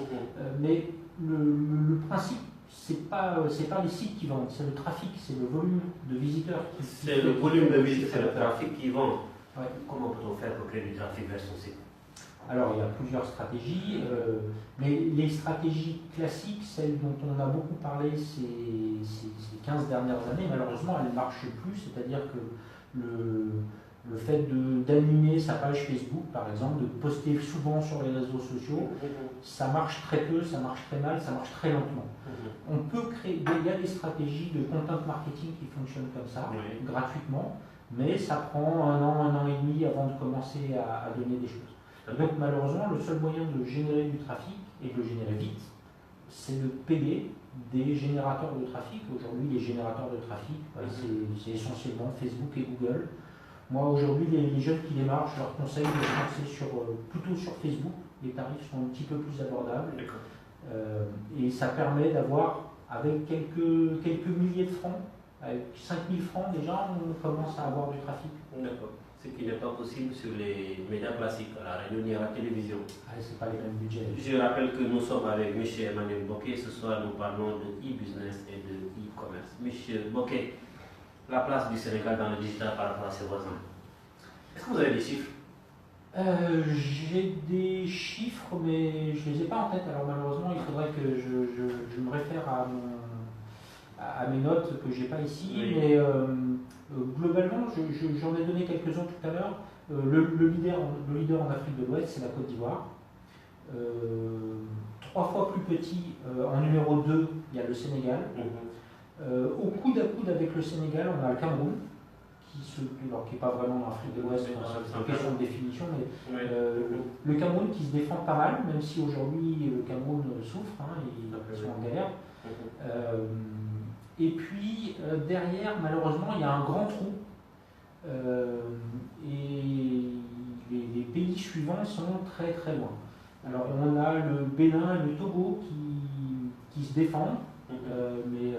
mais le principe, c'est pas les sites qui vendent, c'est le trafic, c'est le volume de visiteurs. C'est le volume de visiteurs, c'est le trafic qui vend. Ouais. Comment peut-on faire pour créer du trafic vers son site? Alors il y a plusieurs stratégies, mais les stratégies classiques, celles dont on a beaucoup parlé ces 15 dernières années, malheureusement elles ne marchent plus, c'est-à-dire que le fait d'animer sa page Facebook, par exemple, de poster souvent sur les réseaux sociaux, ça marche très peu, ça marche très mal, ça marche très lentement. On peut créer, il y a des stratégies de content marketing qui fonctionnent comme ça, gratuitement, mais ça prend 1 an et demi avant de commencer à donner des choses. Et donc malheureusement, le seul moyen de générer du trafic, et de le générer vite, c'est de payer des générateurs de trafic. Aujourd'hui, les générateurs de trafic, c'est essentiellement Facebook et Google. Moi, aujourd'hui, les jeunes qui démarrent, je leur conseille de se lancer plutôt sur Facebook. Les tarifs sont un petit peu plus abordables. Et ça permet d'avoir, avec quelques milliers de francs, avec 5000 francs déjà, on commence à avoir du trafic. D'accord. Ce qui n'est pas possible sur les médias classiques, à la radio ni à la télévision. C'est pas les mêmes budgets. Je rappelle que nous sommes avec M. Emmanuel Bokeh. Ce soir, nous parlons de e-business et de e-commerce. M. Bokeh, la place du Sénégal dans le digital par rapport à ses voisins. Est-ce que vous avez des chiffres? J'ai des chiffres, mais je ne les ai pas en tête. Alors malheureusement, il faudrait que je me réfère à mes notes que je n'ai pas ici. Oui. Mais globalement, j'en ai donné quelques-uns tout à l'heure. Le leader en Afrique de l'Ouest, c'est la Côte d'Ivoire. 3 fois plus petit, en numéro 2, il y a le Sénégal. Au coude à coude avec le Sénégal, on a le Cameroun. Qui n'est pas vraiment en Afrique de l'Ouest, c'est une question de définition, mais le Cameroun qui se défend pas mal, même si aujourd'hui le Cameroun souffre, ils sont en galère. Et puis derrière, malheureusement, il y a un grand trou. Et les pays suivants sont très très loin. Alors on a le Bénin et le Togo qui se défendent. Mais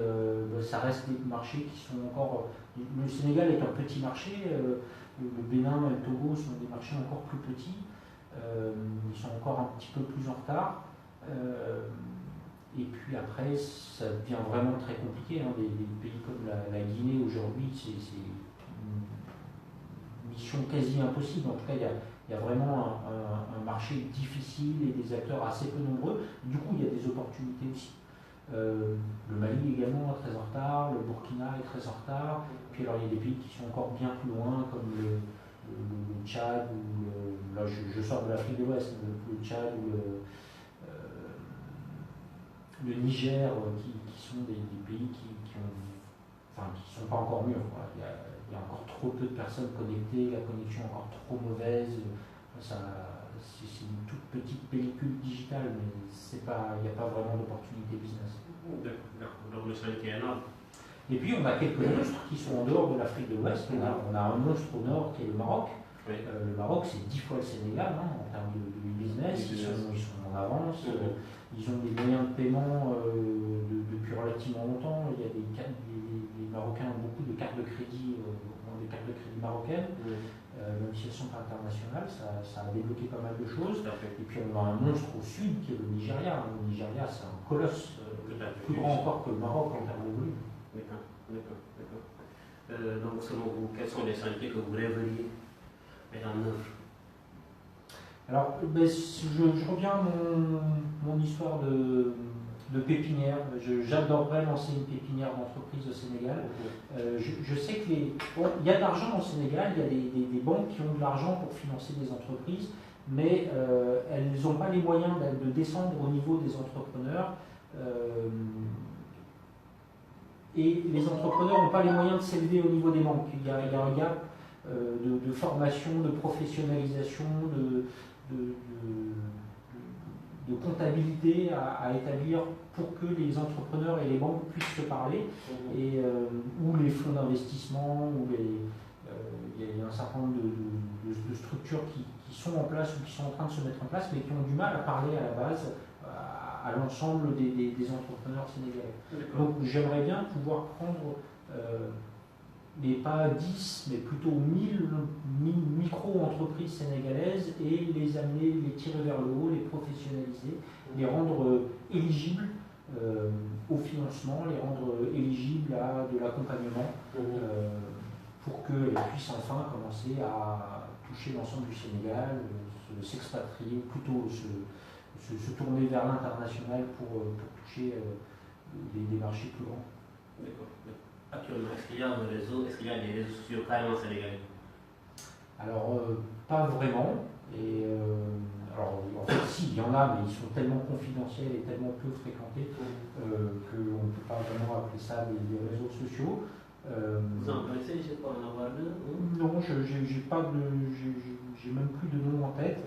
ça reste des marchés qui sont encore. Le Sénégal est un petit marché, le Bénin et le Togo sont des marchés encore plus petits, ils sont encore un petit peu plus en retard. Et puis après, ça devient vraiment très compliqué. Des pays comme la Guinée aujourd'hui, c'est une mission quasi impossible. En tout cas, il y a vraiment un marché difficile et des acteurs assez peu nombreux. Du coup, il y a des opportunités aussi. Le Mali également est très en retard, le Burkina est très en retard, puis alors il y a des pays qui sont encore bien plus loin comme le Tchad, ou là je sors de l'Afrique de l'Ouest, le Tchad ou le Niger qui sont des pays qui sont pas encore mûrs. Il y a encore trop peu de personnes connectées, la connexion est encore trop mauvaise. C'est une toute petite pellicule digitale, mais il n'y a pas vraiment d'opportunité business. Donc le sol qui est énorme. Et puis on a quelques monstres qui sont en dehors de l'Afrique de l'Ouest. On a un monstre au nord qui est le Maroc. Oui. Le Maroc, c'est 10 fois le Sénégal en termes de business. Ils sont en avance. Ils ont des moyens de paiement depuis relativement longtemps. Il y a les Marocains ont beaucoup de cartes de crédit, des cartes de crédit marocaines. Même si elles sont pas internationales, ça a débloqué pas mal de choses. Et puis on a un monstre au sud qui est le Nigeria. Le Nigeria, c'est un colosse plus grand encore que le Maroc en termes de volume. D'accord. Donc selon vous, quels sont les chantiers que vous rêveriez mettre en œuvre? Alors, je reviens à mon histoire de pépinière. J'adorerais lancer une pépinière d'entreprise au Sénégal. Je sais que il y a de l'argent au Sénégal, il y a des banques qui ont de l'argent pour financer des entreprises, mais elles n'ont pas les moyens de descendre au niveau des entrepreneurs. Et les entrepreneurs n'ont pas les moyens de s'élever au niveau des banques. Il y a un gap de formation, de professionnalisation, de comptabilité à établir pour que les entrepreneurs et les banques puissent se parler, et ou les fonds d'investissement, ou il y a un certain nombre de structures qui sont en place ou qui sont en train de se mettre en place, mais qui ont du mal à parler à la base à l'ensemble des entrepreneurs sénégalais. Donc j'aimerais bien pouvoir prendre mais pas 10, mais plutôt 1000 micro-entreprises sénégalaises et les amener, les tirer vers le haut, les professionnaliser, les rendre éligibles au financement, les rendre éligibles à de l'accompagnement pour qu'elles puissent enfin commencer à toucher l'ensemble du Sénégal, s'expatrier, plutôt se tourner vers l'international pour toucher des marchés plus grands. D'accord. Actuellement, est-ce qu'il y a un réseau, est-ce qu'il y a des réseaux sociaux carrément sénégalais? Alors, pas vraiment. Et alors, en fait, si, il y en a, mais ils sont tellement confidentiels et tellement peu fréquentés qu'on ne peut pas vraiment appeler ça des réseaux sociaux. Vous en connaissez, je ne sais pas en avoir deux? Non, j'ai même plus de nom en tête.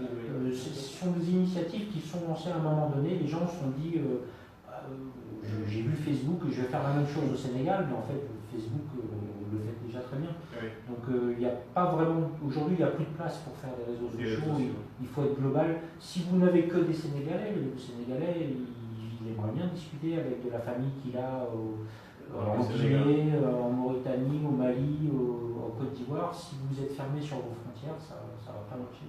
Ce sont des initiatives qui sont lancées à un moment donné. Les gens se sont dit, j'ai vu Facebook, je vais faire la même chose au Sénégal, mais en fait, Facebook le fait déjà très bien. Oui. Donc il n'y a pas vraiment, aujourd'hui, il n'y a plus de place pour faire des réseaux sociaux, il faut être global. Si vous n'avez que des Sénégalais, le Sénégalais, il aimerait bien discuter avec de la famille qu'il a en Guinée, en Mauritanie, au Mali, en Côte d'Ivoire. Si vous êtes fermé sur vos frontières, ça ne va pas marcher.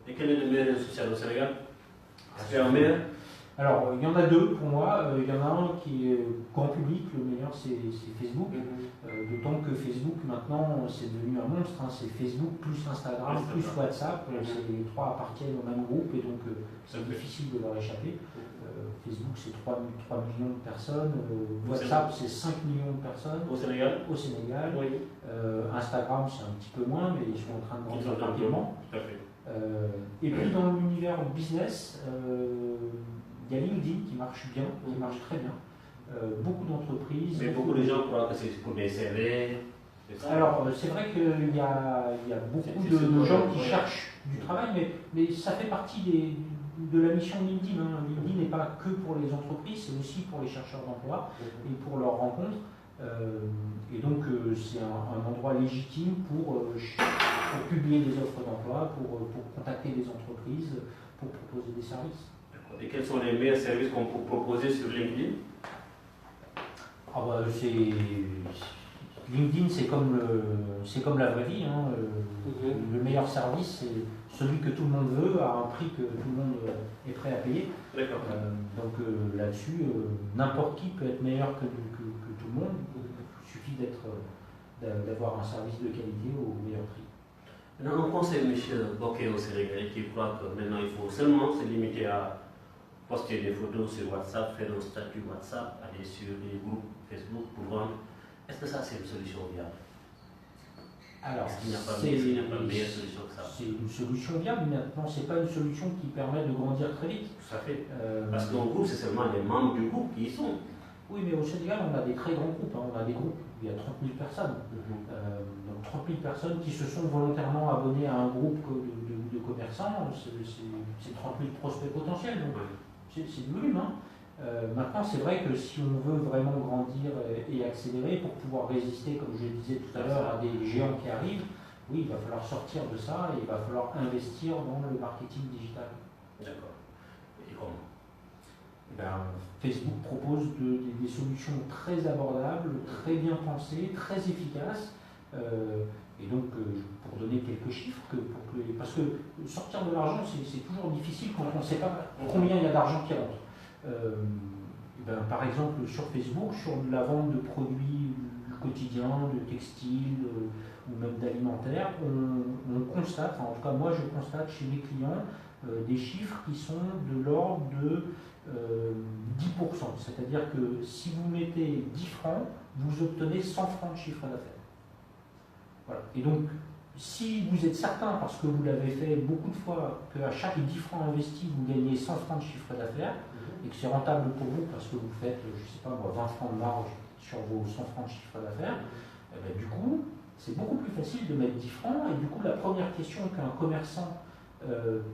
Et quel est le meilleur réseau social au Sénégal? Est-ce qu'il y a un meilleur? Alors, il y en a deux pour moi. Il y en a un qui est grand public, le meilleur c'est Facebook. D'autant que Facebook maintenant c'est devenu un monstre. Hein. C'est Facebook plus Instagram plus WhatsApp. Les trois appartiennent au même groupe et donc c'est difficile de leur échapper. Facebook c'est 3 millions de personnes. WhatsApp c'est 5 millions de personnes. Au Sénégal? Au Sénégal. Oui. Instagram c'est un petit peu moins, mais ils sont en train de grandir rapidement. Tout à fait. Et puis dans l'univers business, il y a LinkedIn qui marche bien, qui marche très bien. Beaucoup d'entreprises. Mais beaucoup de gens croient que c'est pour des CV. Alors c'est vrai qu'il y a beaucoup de gens qui cherchent du travail, mais ça fait partie de la mission LinkedIn. Hein. LinkedIn n'est pas que pour les entreprises, c'est aussi pour les chercheurs d'emploi et pour leurs rencontres. Et donc c'est un endroit légitime pour publier des offres d'emploi, pour contacter des entreprises, pour proposer des services. Et quels sont les meilleurs services qu'on peut proposer sur LinkedIn? LinkedIn, c'est comme la vraie vie. Hein. Le meilleur service, c'est celui que tout le monde veut à un prix que tout le monde est prêt à payer. Donc là-dessus, n'importe qui peut être meilleur que tout le monde. Il suffit d'avoir un service de qualité au meilleur prix. Maintenant, on conseille M. Bokeh au Sénégalais qui croit que maintenant il faut seulement se limiter à poster des photos sur WhatsApp, faire un statut WhatsApp, aller sur les groupes Facebook pour vendre. Est-ce que ça c'est une solution viable? Alors, est-ce qu'il n'y a pas de meilleure solution que ça? C'est une solution viable, mais maintenant ce n'est pas une solution qui permet de grandir très vite. Tout à fait. Parce qu'un groupe, c'est seulement les membres du groupe qui y sont. Oui, mais au Sénégal, on a des très grands groupes. Hein. On a des groupes où il y a 30 000 personnes. Donc 30 000 personnes qui se sont volontairement abonnées à un groupe de commerçants, c'est 30 000 prospects potentiels. Donc c'est du volume. Hein. Maintenant, c'est vrai que si on veut vraiment grandir et accélérer pour pouvoir résister, comme je le disais tout à l'heure, à des géants qui arrivent, oui, il va falloir sortir de ça et il va falloir investir dans le marketing digital. D'accord. Et comment? Facebook propose des solutions très abordables, très bien pensées, très efficaces. Et donc, pour donner quelques chiffres, parce que sortir de l'argent, c'est toujours difficile quand on ne sait pas combien il y a d'argent qui rentre. Par exemple, sur Facebook, sur la vente de produits du quotidien, de textiles ou même d'alimentaire, on constate, en tout cas moi je constate chez mes clients des chiffres qui sont de l'ordre de 10%. C'est-à-dire que si vous mettez 10 francs, vous obtenez 100 francs de chiffre d'affaires. Voilà. Et donc, si vous êtes certain, parce que vous l'avez fait beaucoup de fois, qu'à chaque 10 francs investis, vous gagnez 100 francs de chiffre d'affaires, et que c'est rentable pour vous parce que vous faites, je ne sais pas moi, 20 francs de marge sur vos 100 francs de chiffre d'affaires, du coup, c'est beaucoup plus facile de mettre 10 francs. Et du coup, la première question qu'un commerçant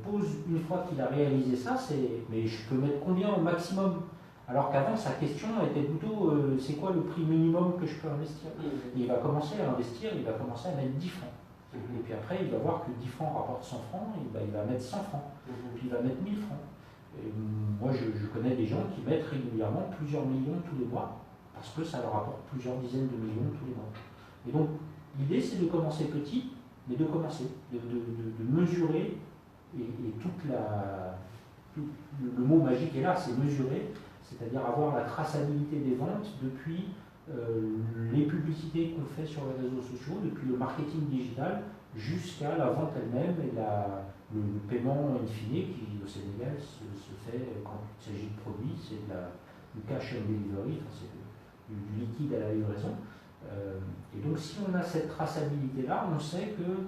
pose une fois qu'il a réalisé ça, c'est « mais je peux mettre combien au maximum ?» Alors qu'avant, sa question était plutôt « c'est quoi le prix minimum que je peux investir ?» Et il va commencer à investir, il va commencer à mettre 10 francs. Et puis après, il va voir que 10 francs rapportent 100 francs, et il va mettre 100 francs, puis il va mettre 1000 francs. Et moi, je connais des gens qui mettent régulièrement plusieurs millions tous les mois, parce que ça leur apporte plusieurs dizaines de millions tous les mois. Et donc, l'idée, c'est de commencer petit, mais de commencer, de mesurer, et le mot magique est là, c'est mesurer, c'est-à-dire avoir la traçabilité des ventes depuis les publicités qu'on fait sur les réseaux sociaux, depuis le marketing digital, jusqu'à la vente elle-même et le paiement in fine qui au Sénégal se fait quand il s'agit de produits, c'est du cash on delivery, enfin, c'est du liquide à la livraison. Et donc si on a cette traçabilité-là, on sait que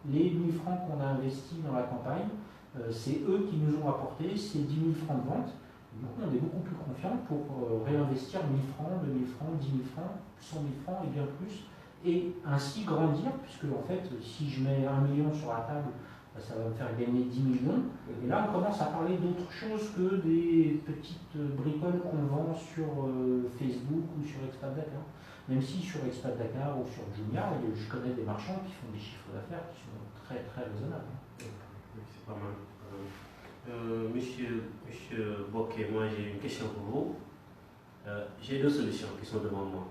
les 1000 francs qu'on a investis dans la campagne, c'est eux qui nous ont apporté ces 10 000 francs de vente. Du coup, on est beaucoup plus confiant pour réinvestir 1000 francs, 2000 francs, 10 000 francs, 100 000 francs et bien plus, et ainsi grandir, puisque en fait, si je mets 1 million sur la table ça va me faire gagner 10 millions. Et là, on commence à parler d'autre chose que des petites bricoles qu'on vend sur Facebook ou sur Expat Dakar. Même si sur Expat Dakar ou sur Jumia, je connais des marchands qui font des chiffres d'affaires qui sont très très raisonnables. C'est pas mal. Monsieur Bokeh, moi j'ai une question pour vous. J'ai deux solutions qui sont devant moi.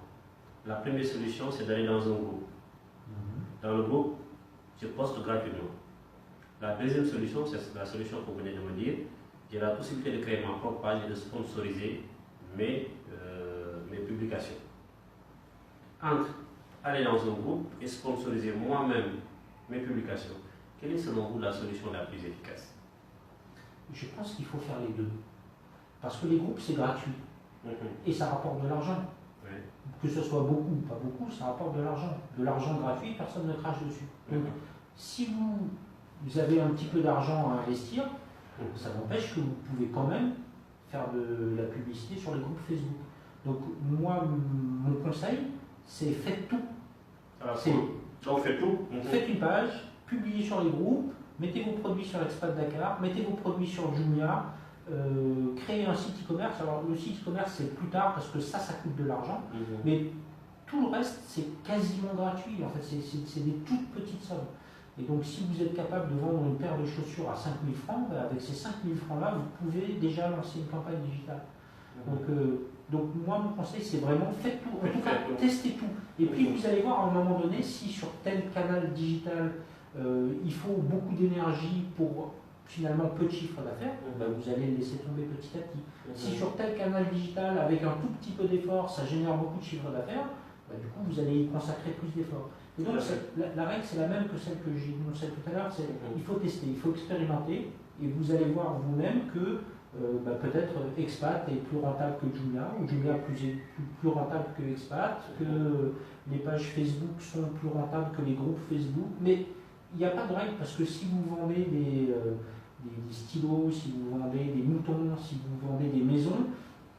La première solution, c'est d'aller dans un groupe. Dans le groupe, je poste gratuitement. La deuxième solution, c'est la solution que vous venez de me dire. J'ai la possibilité de créer ma propre page et de sponsoriser mes publications. Entre aller dans un groupe et sponsoriser moi-même mes publications, quelle est selon vous la solution la plus efficace? Je pense qu'il faut faire les deux. Parce que les groupes, c'est gratuit. Et ça rapporte de l'argent. Oui. Que ce soit beaucoup ou pas beaucoup, ça rapporte de l'argent. De l'argent gratuit, personne ne crache dessus. Donc, si vous avez un petit peu d'argent à investir, ça n'empêche que vous pouvez quand même faire de la publicité sur les groupes Facebook. Donc, moi, mon conseil, c'est faites tout. Donc, faites tout. Faites une page, publiez sur les groupes, mettez vos produits sur Expat Dakar, mettez vos produits sur Jumia, créez un site e-commerce. Alors, le site e-commerce, c'est plus tard parce que ça coûte de l'argent. Mais tout le reste, c'est quasiment gratuit. En fait, c'est des toutes petites sommes. Et donc, si vous êtes capable de vendre une paire de chaussures à 5 000 francs, avec ces 5 000 francs-là, vous pouvez déjà lancer une campagne digitale. Donc moi, mon conseil, c'est vraiment faites tout. En tout cas, testez tout. Et puis, vous allez voir à un moment donné, si sur tel canal digital, il faut beaucoup d'énergie pour finalement peu de chiffre d'affaires, vous allez le laisser tomber petit à petit. Si sur tel canal digital, avec un tout petit peu d'effort, ça génère beaucoup de chiffre d'affaires, du coup, vous allez y consacrer plus d'efforts. Et donc, la règle, c'est la même que celle que j'ai énoncée tout à l'heure, c'est il faut tester, il faut expérimenter, et vous allez voir vous-même que peut-être Expat est plus rentable que Jumia, ou Jumia plus rentable que Expat, que les pages Facebook sont plus rentables que les groupes Facebook, mais il n'y a pas de règle, parce que si vous vendez des stylos, si vous vendez des moutons, si vous vendez des maisons,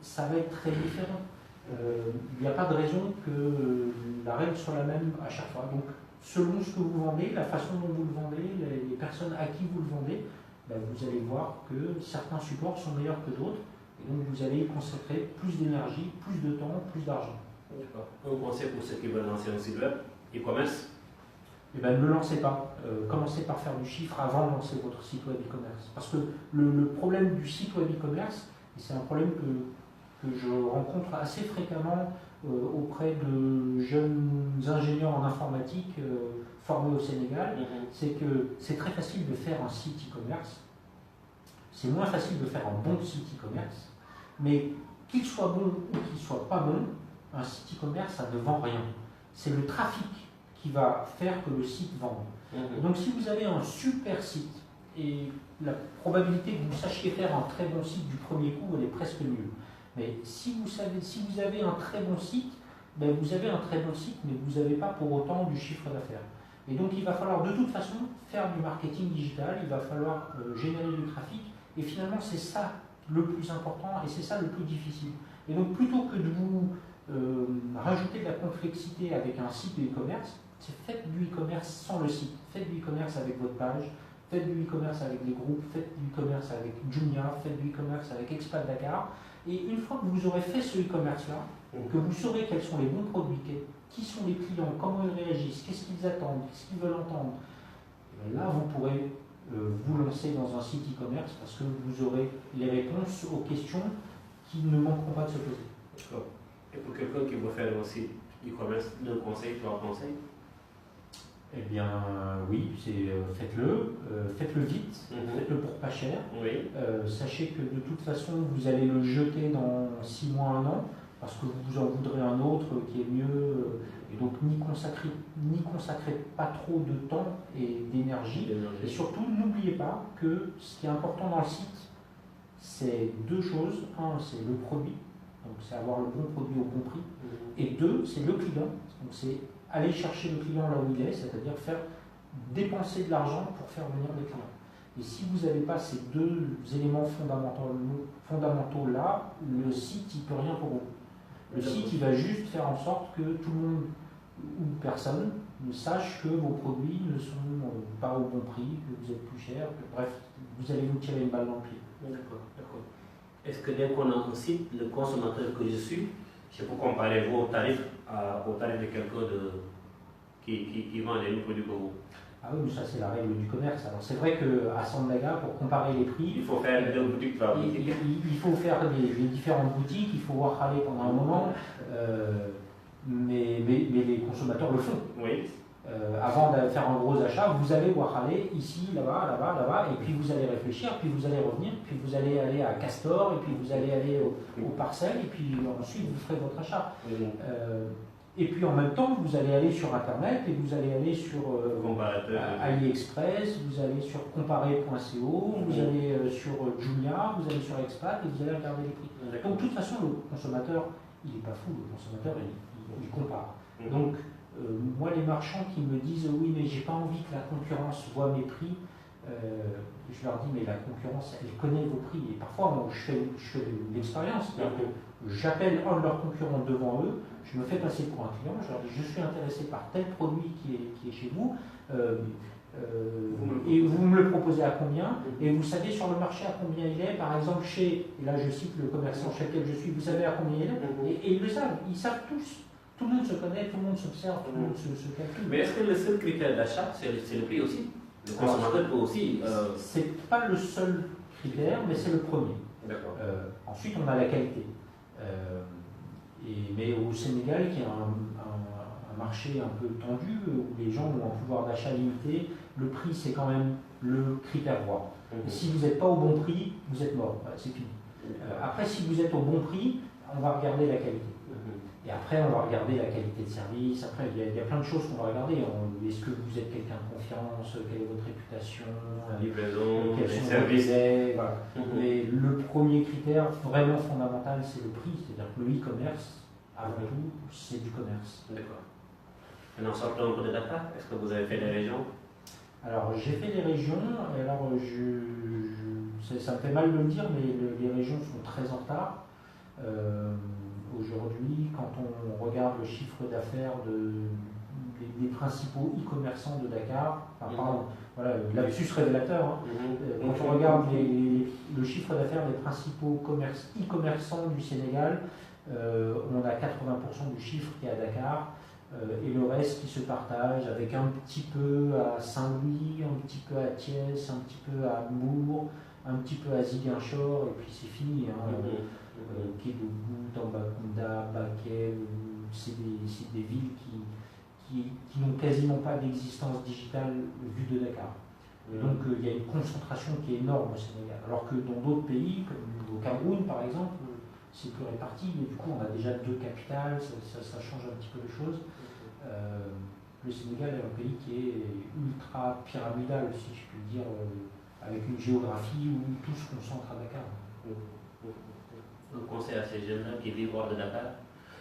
ça va être très différent. Il n'y a pas de raison que la règle soit la même à chaque fois. Donc, selon ce que vous vendez, la façon dont vous le vendez, les personnes à qui vous le vendez, vous allez voir que certains supports sont meilleurs que d'autres, et donc vous allez y consacrer plus d'énergie, plus de temps, plus d'argent. D'accord. Un conseil pour ceux qui veulent lancer un site web, e-commerce? Ne le lancez pas. Commencez par faire du chiffre avant de lancer votre site web e-commerce. Parce que le problème du site web e-commerce, et c'est un problème que je rencontre assez fréquemment auprès de jeunes ingénieurs en informatique formés au Sénégal, c'est que c'est très facile de faire un site e-commerce. C'est moins facile de faire un bon site e-commerce, mais qu'il soit bon ou qu'il soit pas bon, un site e-commerce, ça ne vend rien. C'est le trafic qui va faire que le site vende. Donc si vous avez un super site, et la probabilité que vous sachiez faire un très bon site du premier coup, elle est presque nulle. Mais si vous avez un très bon site, vous avez un très bon site, mais vous n'avez pas pour autant du chiffre d'affaires. Et donc il va falloir de toute façon faire du marketing digital, il va falloir générer du trafic, et finalement c'est ça le plus important et c'est ça le plus difficile. Et donc plutôt que de vous rajouter de la complexité avec un site de e-commerce, faites du e-commerce sans le site, faites du e-commerce avec votre page, faites du e-commerce avec les groupes, faites du e-commerce avec Jumia, faites du e-commerce avec Expat Dakar, et une fois que vous aurez fait ce e-commerce-là, que vous saurez quels sont les bons produits, qui sont les clients, comment ils réagissent, qu'est-ce qu'ils attendent, qu'est-ce qu'ils veulent entendre, et là vous pourrez vous lancer dans un site e-commerce parce que vous aurez les réponses aux questions qui ne manqueront pas de se poser. D'accord. Et pour quelqu'un qui veut faire un site e-commerce, deux conseils, trois conseils? Eh bien oui, faites-le vite, faites-le pour pas cher. Oui. Sachez que de toute façon vous allez le jeter dans 6 mois, 1 an, parce que vous en voudrez un autre qui est mieux, et donc n'y consacrez pas trop de temps et d'énergie. Et surtout, n'oubliez pas que ce qui est important dans le site, c'est deux choses. Un, c'est le produit, donc c'est avoir le bon produit au bon prix. Et deux, c'est le client, donc c'est aller chercher le client là où il est, c'est-à-dire faire dépenser de l'argent pour faire venir les clients. Et si vous n'avez pas ces deux éléments fondamentaux là, le site il ne peut rien pour vous. Le site il va juste faire en sorte que tout le monde où personne ne sache que vos produits ne sont pas au bon prix, que vous êtes plus cher, bref, vous allez vous tirer une balle dans le pied. D'accord, d'accord. Est-ce que dès qu'on a un site, le consommateur que je suis, je peux comparer vos tarifs au tarif de quelqu'un qui vend les mêmes produits que vous? Ah oui, mais ça c'est la règle du commerce. Alors c'est vrai qu'à Sandaga, pour comparer les prix, il faut faire deux boutiques, trois boutiques. Il faut faire les différentes boutiques, il faut voir râler pendant un moment, mais les consommateurs le font. Oui. Avant de faire un gros achat, vous allez voir aller ici, là-bas, là-bas, là-bas, et puis vous allez réfléchir, puis vous allez revenir, puis vous allez aller à Castor, et puis vous allez aller aux parcelles, et puis ensuite vous ferez votre achat. Et puis en même temps, vous allez aller sur Internet, et vous allez aller sur AliExpress, vous allez sur comparer.co, vous allez sur Jumia, vous allez sur Expat, et vous allez regarder les prix. Donc de toute façon, le consommateur, il n'est pas fou, le consommateur, il compare. Donc, moi, les marchands qui me disent oui, mais j'ai pas envie que la concurrence voit mes prix, je leur dis mais la concurrence, elle connaît vos prix. Et parfois, moi, je fais l'expérience, c'est-à-dire que j'appelle un de leurs concurrents devant eux, je me fais passer pour un client, je leur dis je suis intéressé par tel produit qui est chez vous, et vous me le proposez à combien, et vous savez sur le marché à combien il est, par exemple chez, et là je cite le commerçant chez lequel je suis, vous savez à combien il est, et ils le savent, ils savent tous. Tout le monde se connaît, tout le monde s'observe, tout le monde se calcule. Mais est-ce que le seul critère d'achat, c'est le prix aussi? Le consommateur peut aussi. C'est pas le seul critère, mais c'est le premier. D'accord. Ensuite, on a la qualité. Mais au Sénégal, qui est un marché un peu tendu, où les gens ont un pouvoir d'achat limité, le prix, c'est quand même le critère roi. Et si vous n'êtes pas au bon prix, vous êtes mort. Voilà, c'est fini. Après, si vous êtes au bon prix, on va regarder la qualité. Et après, on va regarder la qualité de service. Après, il y a plein de choses qu'on va regarder. Est-ce que vous êtes quelqu'un de confiance? Quelle est votre réputation? Livraison, quels sont vos délais, voilà. Mais le premier critère vraiment fondamental, c'est le prix. C'est-à-dire que le e-commerce, avant tout, c'est du commerce. D'accord. Maintenant, sortons un peu de Dakar. Est-ce que vous avez fait des régions? Alors, j'ai fait des régions. Alors, ça me fait mal de le dire, mais les régions sont très en retard. Aujourd'hui, quand on regarde le chiffre d'affaires des principaux e-commerçants de Dakar, voilà, lapsus révélateur, hein, quand on regarde le chiffre d'affaires des principaux e-commerçants du Sénégal, on a 80% du chiffre qui est à Dakar, et le reste qui se partage avec un petit peu à Saint-Louis, un petit peu à Thiès, un petit peu à Mour, un petit peu à Ziguinchor, et puis c'est fini. Hein, Kédougou, Tambacounda, Bakel, c'est des villes qui n'ont quasiment pas d'existence digitale vue de Dakar. Et donc il y a une concentration qui est énorme au Sénégal. Alors que dans d'autres pays, comme au Cameroun par exemple, c'est plus réparti, mais du coup on a déjà deux capitales, ça change un petit peu les choses. Le Sénégal est un pays qui est ultra pyramidal, si je puis dire, avec une géographie où tout se concentre à Dakar. Un conseil à ces jeunes-là qui vivent hors de Dakar.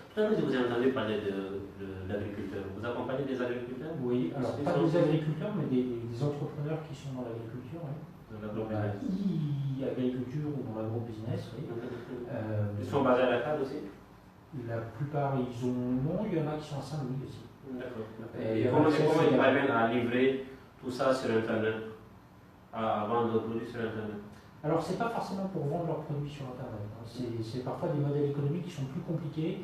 Tout à l'heure, je vous ai entendu parler de l'agriculteur. Vous accompagnez des agriculteurs? Oui, alors pas des agriculteurs, mais des entrepreneurs qui sont dans l'agriculture. Oui. Dans l'agriculture ou dans l'agro-business, oui. Ils sont basés à Dakar aussi? La plupart, ils ont. Non, il y en a qui sont à Saint-Louis aussi. D'accord. Et comment ils parviennent à livrer tout ça sur Internet, à vendre leurs produits sur Internet? Alors, ce n'est pas forcément pour vendre leurs produits sur Internet. C'est parfois des modèles économiques qui sont plus compliqués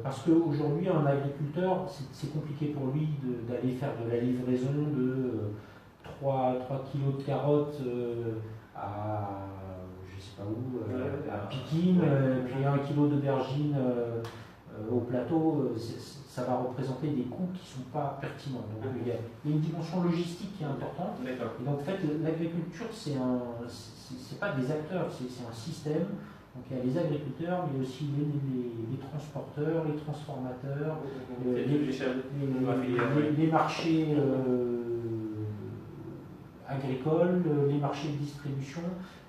parce qu'aujourd'hui, un agriculteur, c'est compliqué pour lui d'aller faire de la livraison de 3 kilos de carottes à je ne sais pas où, à Pikine, puis 1 kilo d'aubergines au plateau. Ça va représenter des coûts qui ne sont pas pertinents. Donc, il y a une dimension logistique qui est importante. Et donc, en fait, l'agriculture, c'est pas des acteurs, c'est un système. Donc, il y a les agriculteurs, mais aussi les transporteurs, les transformateurs, les marchés agricoles, les marchés de distribution.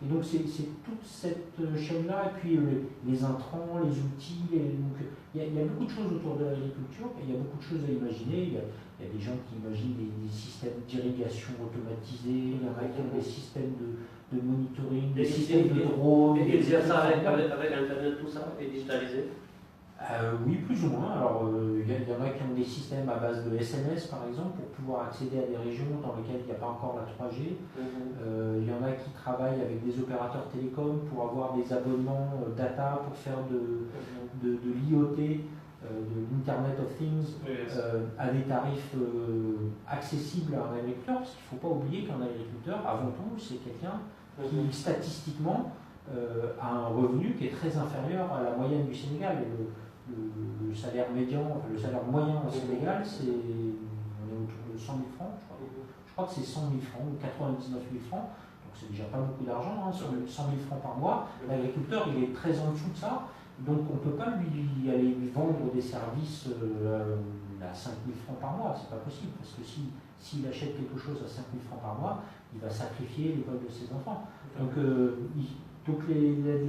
Et donc, c'est toute cette chaîne-là, et puis les intrants, les outils. Donc, il y a beaucoup de choses autour de l'agriculture, et il y a beaucoup de choses à imaginer. Il y a des gens qui imaginent des systèmes d'irrigation automatisés, il y en a qui ont des systèmes de monitoring, des systèmes de drones. Et ils gèrent ça avec Internet, tout ça, et digitalisé? Oui, plus ou moins. Alors, il y en a qui ont des systèmes à base de SMS, par exemple, pour pouvoir accéder à des régions dans lesquelles il n'y a pas encore la 3G. Il y en a qui travaillent avec des opérateurs télécoms pour avoir des abonnements data, pour faire de l'IoT, de l'Internet of Things, à des tarifs accessibles à un agriculteur, parce qu'il ne faut pas oublier qu'un agriculteur, avant tout, c'est quelqu'un qui, statistiquement, a un revenu qui est très inférieur à la moyenne du Sénégal. Et le salaire médian, enfin, le salaire moyen au Sénégal, on est autour de 100 000 francs, je crois. Je crois que c'est 100 000 francs ou 99 000 francs, donc c'est déjà pas beaucoup d'argent, hein, 100 000 francs par mois. L'agriculteur, il est très en dessous de ça, donc on ne peut pas lui aller lui vendre des services à 5 000 francs par mois, c'est pas possible, parce que s'il achète quelque chose à 5 000 francs par mois, il va sacrifier l'école de ses enfants. Donc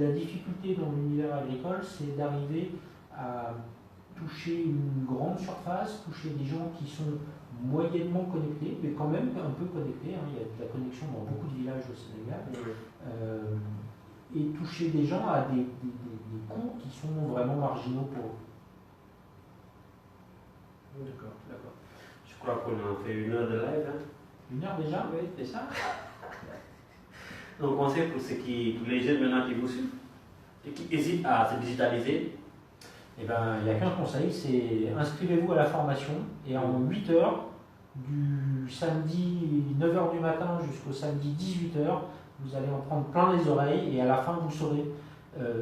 la difficulté dans l'univers agricole, c'est d'arriver à toucher une grande surface, toucher des gens qui sont moyennement connectés, mais quand même un peu connectés. Hein. Il y a de la connexion dans beaucoup de villages au Sénégal. Et toucher des gens à des coûts qui sont vraiment marginaux pour eux. D'accord, d'accord. Je crois qu'on a fait 1 heure de live. Hein. 1 heure déjà? Oui, c'est ça. Donc, conseil pour les jeunes maintenant qui vous suivent et qui hésitent à se digitaliser. Eh ben, il n'y a qu'un conseil, c'est inscrivez-vous à la formation et en 8 heures, du samedi 9 h du matin jusqu'au samedi 18 h, vous allez en prendre plein les oreilles et à la fin vous saurez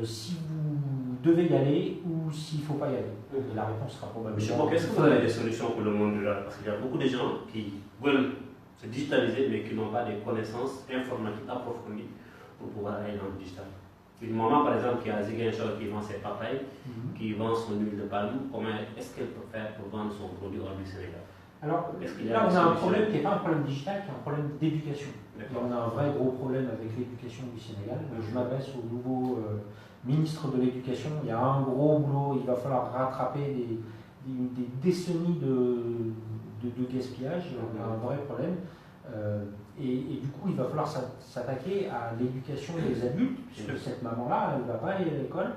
si vous devez y aller ou s'il ne faut pas y aller. Et la réponse sera probablement. Monsieur, qu'est-ce que vous avez des solutions pour le monde rural? Parce qu'il y a beaucoup de gens qui veulent se digitaliser mais qui n'ont pas des connaissances informatiques approfondies pour pouvoir aller dans le digital. Une maman, par exemple, qui a Ziguinchor qui vend ses papayes, qui vend son huile de palme, comment est-ce qu'elle peut faire pour vendre son produit hors du Sénégal? Alors là, on a un problème qui n'est pas un problème digital, qui est un problème d'éducation. Et on a un vrai gros problème avec l'éducation du Sénégal. Je m'adresse au nouveau ministre de l'Éducation. Il y a un gros boulot, il va falloir rattraper des décennies de gaspillage. On a un vrai problème. Et du coup, il va falloir s'attaquer à l'éducation des adultes, puisque cette maman-là, elle ne va pas aller à l'école.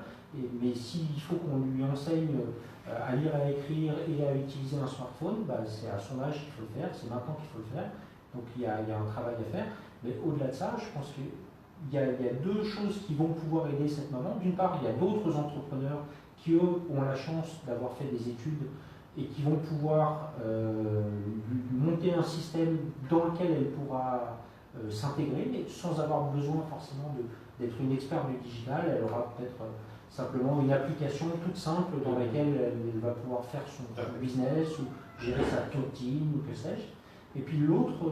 Mais s'il faut qu'on lui enseigne à lire, à écrire et à utiliser un smartphone, c'est à son âge qu'il faut le faire, c'est maintenant qu'il faut le faire. Donc il y a un travail à faire. Mais au-delà de ça, je pense qu'il y a 2 choses qui vont pouvoir aider cette maman. D'une part, il y a d'autres entrepreneurs qui, eux, ont la chance d'avoir fait des études et qui vont pouvoir monter un système dans lequel elle pourra s'intégrer, mais sans avoir besoin forcément d'être une experte du digital. Elle aura peut-être simplement une application toute simple dans laquelle elle va pouvoir faire son business ou gérer sa tontine ou que sais-je. Et puis l'autre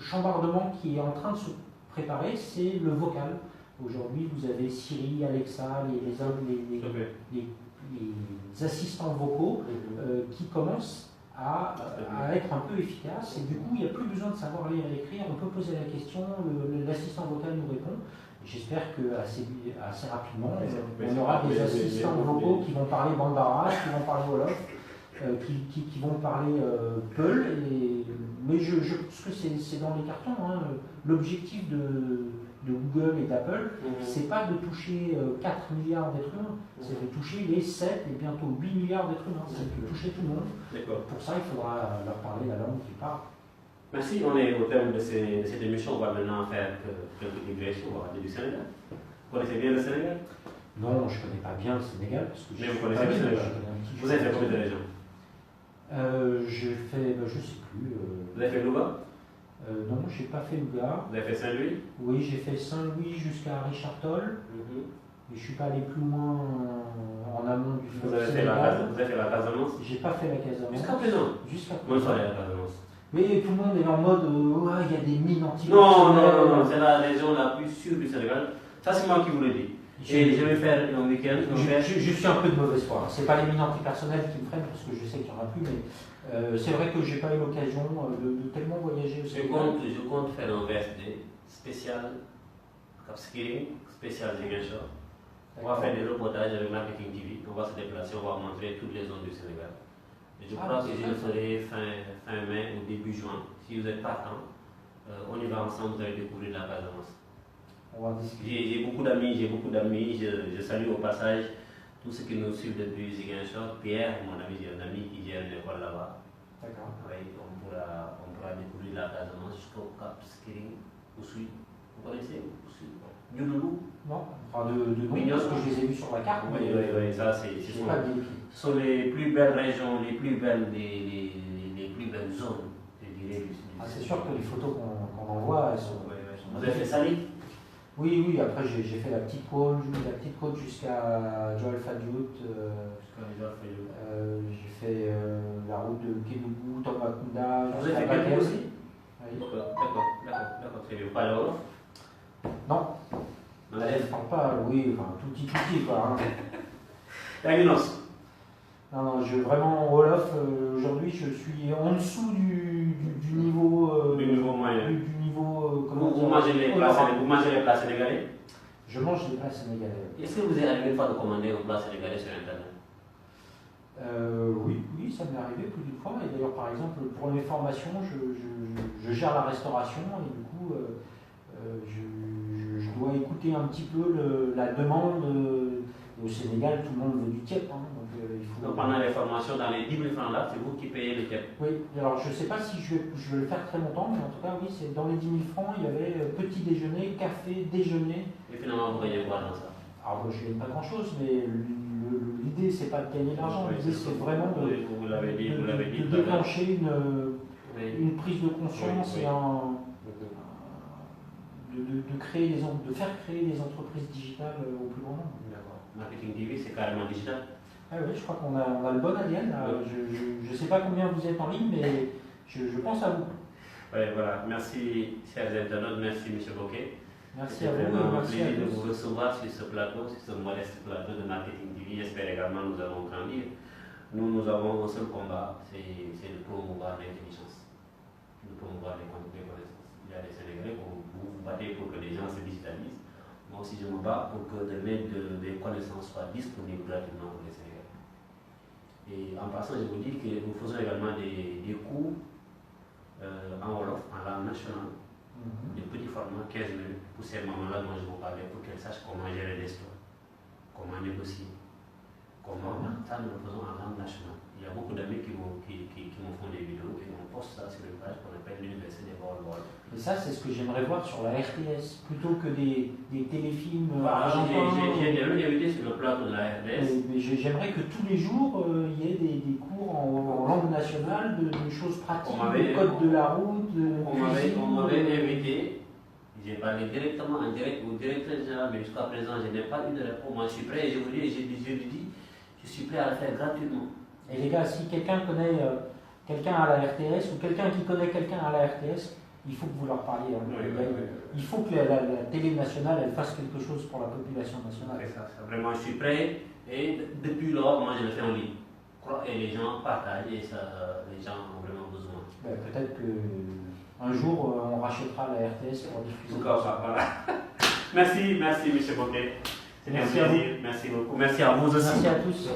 chambardement qui est en train de se préparer, c'est le vocal. Aujourd'hui, vous avez Siri, Alexa, les assistants vocaux qui commencent à être un peu efficaces. Et du coup, il n'y a plus besoin de savoir lire et écrire. On peut poser la question, l'assistant vocal nous répond. J'espère qu'assez rapidement, on aura des assistants vocaux qui vont parler Bambara, qui vont parler Wolof, qui vont parler Peul. Mais je pense que c'est dans les cartons. Hein. L'objectif de Google et d'Apple, c'est pas de toucher 4 milliards d'êtres humains, c'est de toucher les 7 et bientôt 8 milliards d'êtres humains. C'est de toucher tout le monde. Pour ça, il faudra leur parler la langue qu'ils parlent. Merci, on est au terme de cette émission. On va maintenant faire quelques digressions. On va parler du Sénégal. Vous connaissez bien le Sénégal? Non, je ne connais pas bien le Sénégal. Mais vous connaissez le Sénégal? Vous avez fait combien de régions? J'ai fait, je ne sais plus. Vous avez fait Louga? Non, je n'ai pas fait Louga. Vous avez fait Saint-Louis? Oui, j'ai fait Saint-Louis jusqu'à Richard-Toll. Mais je ne suis pas allé plus loin en amont du fleuve. Vous avez fait la Casamance? J'ai pas fait la Casamance. Jusqu'à présent? Jusqu'à présent. Moi, je suis allé à la Casamance. Mais tout le monde est en mode il y a des mines anti. Non, c'est la région la plus sûre du Sénégal. Ça, c'est moi qui vous le dis. Et je vais faire un week-end. Je suis un peu de mauvaise foi. Ce n'est pas les mines antipersonnelles qui me freinent, parce que je sais qu'il n'y en a plus, mais c'est vrai que je n'ai pas eu l'occasion de tellement voyager au Sénégal. Je compte faire un VSD spécial Cap-Skirring, spécial Ziguinchor. On va faire des reportages avec Marketing TV. On va se déplacer, on va montrer toutes les zones du Sénégal. Et je crois que je le ferai fin mai ou début juin. Si vous êtes partant, on y va ensemble, vous allez découvrir la Casamance. J'ai beaucoup d'amis, je salue au passage tous ceux qui nous suivent depuis Ziguinchor, Pierre, mon ami, j'ai un ami qui gère une école là-bas. D'accord. Oui, on pourra découvrir la Casamance jusqu'au Cap Skirring, Oussouye. Vous connaissez Oussouye? Diodoulou? Non, enfin de nom, parce que je les ai vus sur la carte. Oui, ça c'est ce sont les plus belles régions, les plus belles zones, je dirais. C'est sûr que les photos qu'on envoie, elles sont. Vous avez fait Salé? Oui, après j'ai fait la petite côte jusqu'à Joal Fadiout. J'ai fait la route de Kédougou, Tambacounda. Vous avez fait Kédougou aussi? Oui. D'accord, très bien. Pas le Wolof? Non. Je ne parle pas, oui, enfin tout petit quoi. Taginos? Non, vraiment Wolof, aujourd'hui je suis en dessous du niveau. Du niveau moyen. Du niveau. Vous mangez les plats sénégalais? Je mange des plats sénégalais. Est-ce que vous êtes arrivé une fois de commander un plat sénégalais sur Internet? Oui, ça m'est arrivé plus d'une fois. Et d'ailleurs, par exemple, pour mes formations, je gère la restauration et du coup, je dois écouter un petit peu la demande. Au Sénégal, tout le monde veut du tiep. Donc pendant les formations, dans les 10 000 francs là, c'est vous qui payez le tiep? Oui, alors je ne sais pas si je vais le faire très longtemps, mais en tout cas, oui, c'est dans les 10 000 francs, il y avait petit déjeuner, café, déjeuner. Et finalement, vous gagnez quoi dans ça? Alors, je ne gagne pas grand-chose, mais l'idée, c'est pas de gagner de l'argent, l'idée, c'est vraiment de déclencher une prise de conscience et de faire créer des entreprises digitales au plus grand nombre. D'accord. Marketing TV, c'est carrément digital? Ah oui, je crois qu'on a le bon ADN. Je ne sais pas combien vous êtes en ligne, mais je pense à vous. Oui, voilà. Merci, chers internautes. Merci, M. Bocquet. Merci à vous. Vraiment un plaisir de vous recevoir sur ce plateau, sur ce modeste plateau de Marketing TV. J'espère également que nous allons grandir. Nous avons un seul combat, c'est de promouvoir l'intelligence, de promouvoir les connaissances. Il y a des Sénégalais où vous battez pour que les gens se digitalisent. Moi aussi, je me bats pour que demain des connaissances soient disponibles gratuitement pour les Sénégalais. Et en passant, je vous dis que nous faisons également des cours en Wolof, en langue nationale, des petits formats, 15 minutes, pour ces mamans-là dont je vous parlais, pour qu'elles sachent comment gérer des stocks, comment négocier, comment. Ça, nous le faisons en langue nationale. Il y a beaucoup d'amis qui me font des vidéos et on poste ça sur une page qu'on appelle l'Université des Wolof. Et ça, c'est ce que j'aimerais voir sur la RTS, plutôt que des téléfilms. J'ai déjà invité sur le plateau de la RTS. Mais j'aimerais que tous les jours, il y ait des cours en langue nationale, de choses pratiques, de code de la route. On m'avait invité, j'ai parlé directement en direct au directeur général, mais jusqu'à présent, je n'ai pas eu de réponse. Moi, je suis prêt, je vous dis, je suis prêt à le faire gratuitement. Et les gars, si quelqu'un connaît quelqu'un à la RTS ou quelqu'un qui connaît quelqu'un à la RTS, il faut que vous leur parliez. Il faut que la télé nationale elle fasse quelque chose pour la population nationale. C'est ça, vraiment, je suis prêt. Et depuis lors, moi, je le fais en ligne. Et les gens partagent et ça, les gens ont vraiment besoin. Peut-être qu'un jour, on rachètera la RTS pour diffuser. Voilà. Merci, M. Bocquet. C'était un plaisir. Merci beaucoup. Merci à vous aussi. Merci à tous.